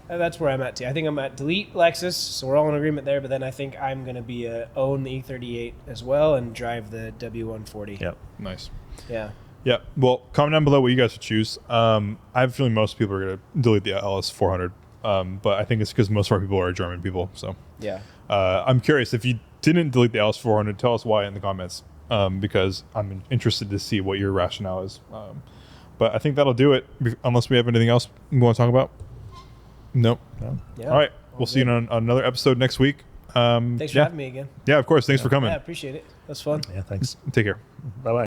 that's where I'm at too. I think I'm at delete Lexus, so we're all in agreement there. But then I think I'm gonna be own the E38 as well and drive the W140. Yep. Nice. Yeah. Yeah. Well, comment down below what you guys would choose. I have a feeling most people are going to delete the LS400, but I think it's because most of our people are German people. So Yeah. I'm curious if you didn't delete the LS400, tell us why in the comments, because I'm interested to see what your rationale is. But I think that'll do it, unless we have anything else we want to talk about. Nope. Yeah. All right. We'll see you on another episode next week. Thanks for having me again. Yeah, of course. Thanks for coming. Yeah, appreciate it. That's fun. Yeah. Thanks. Take care. Bye bye.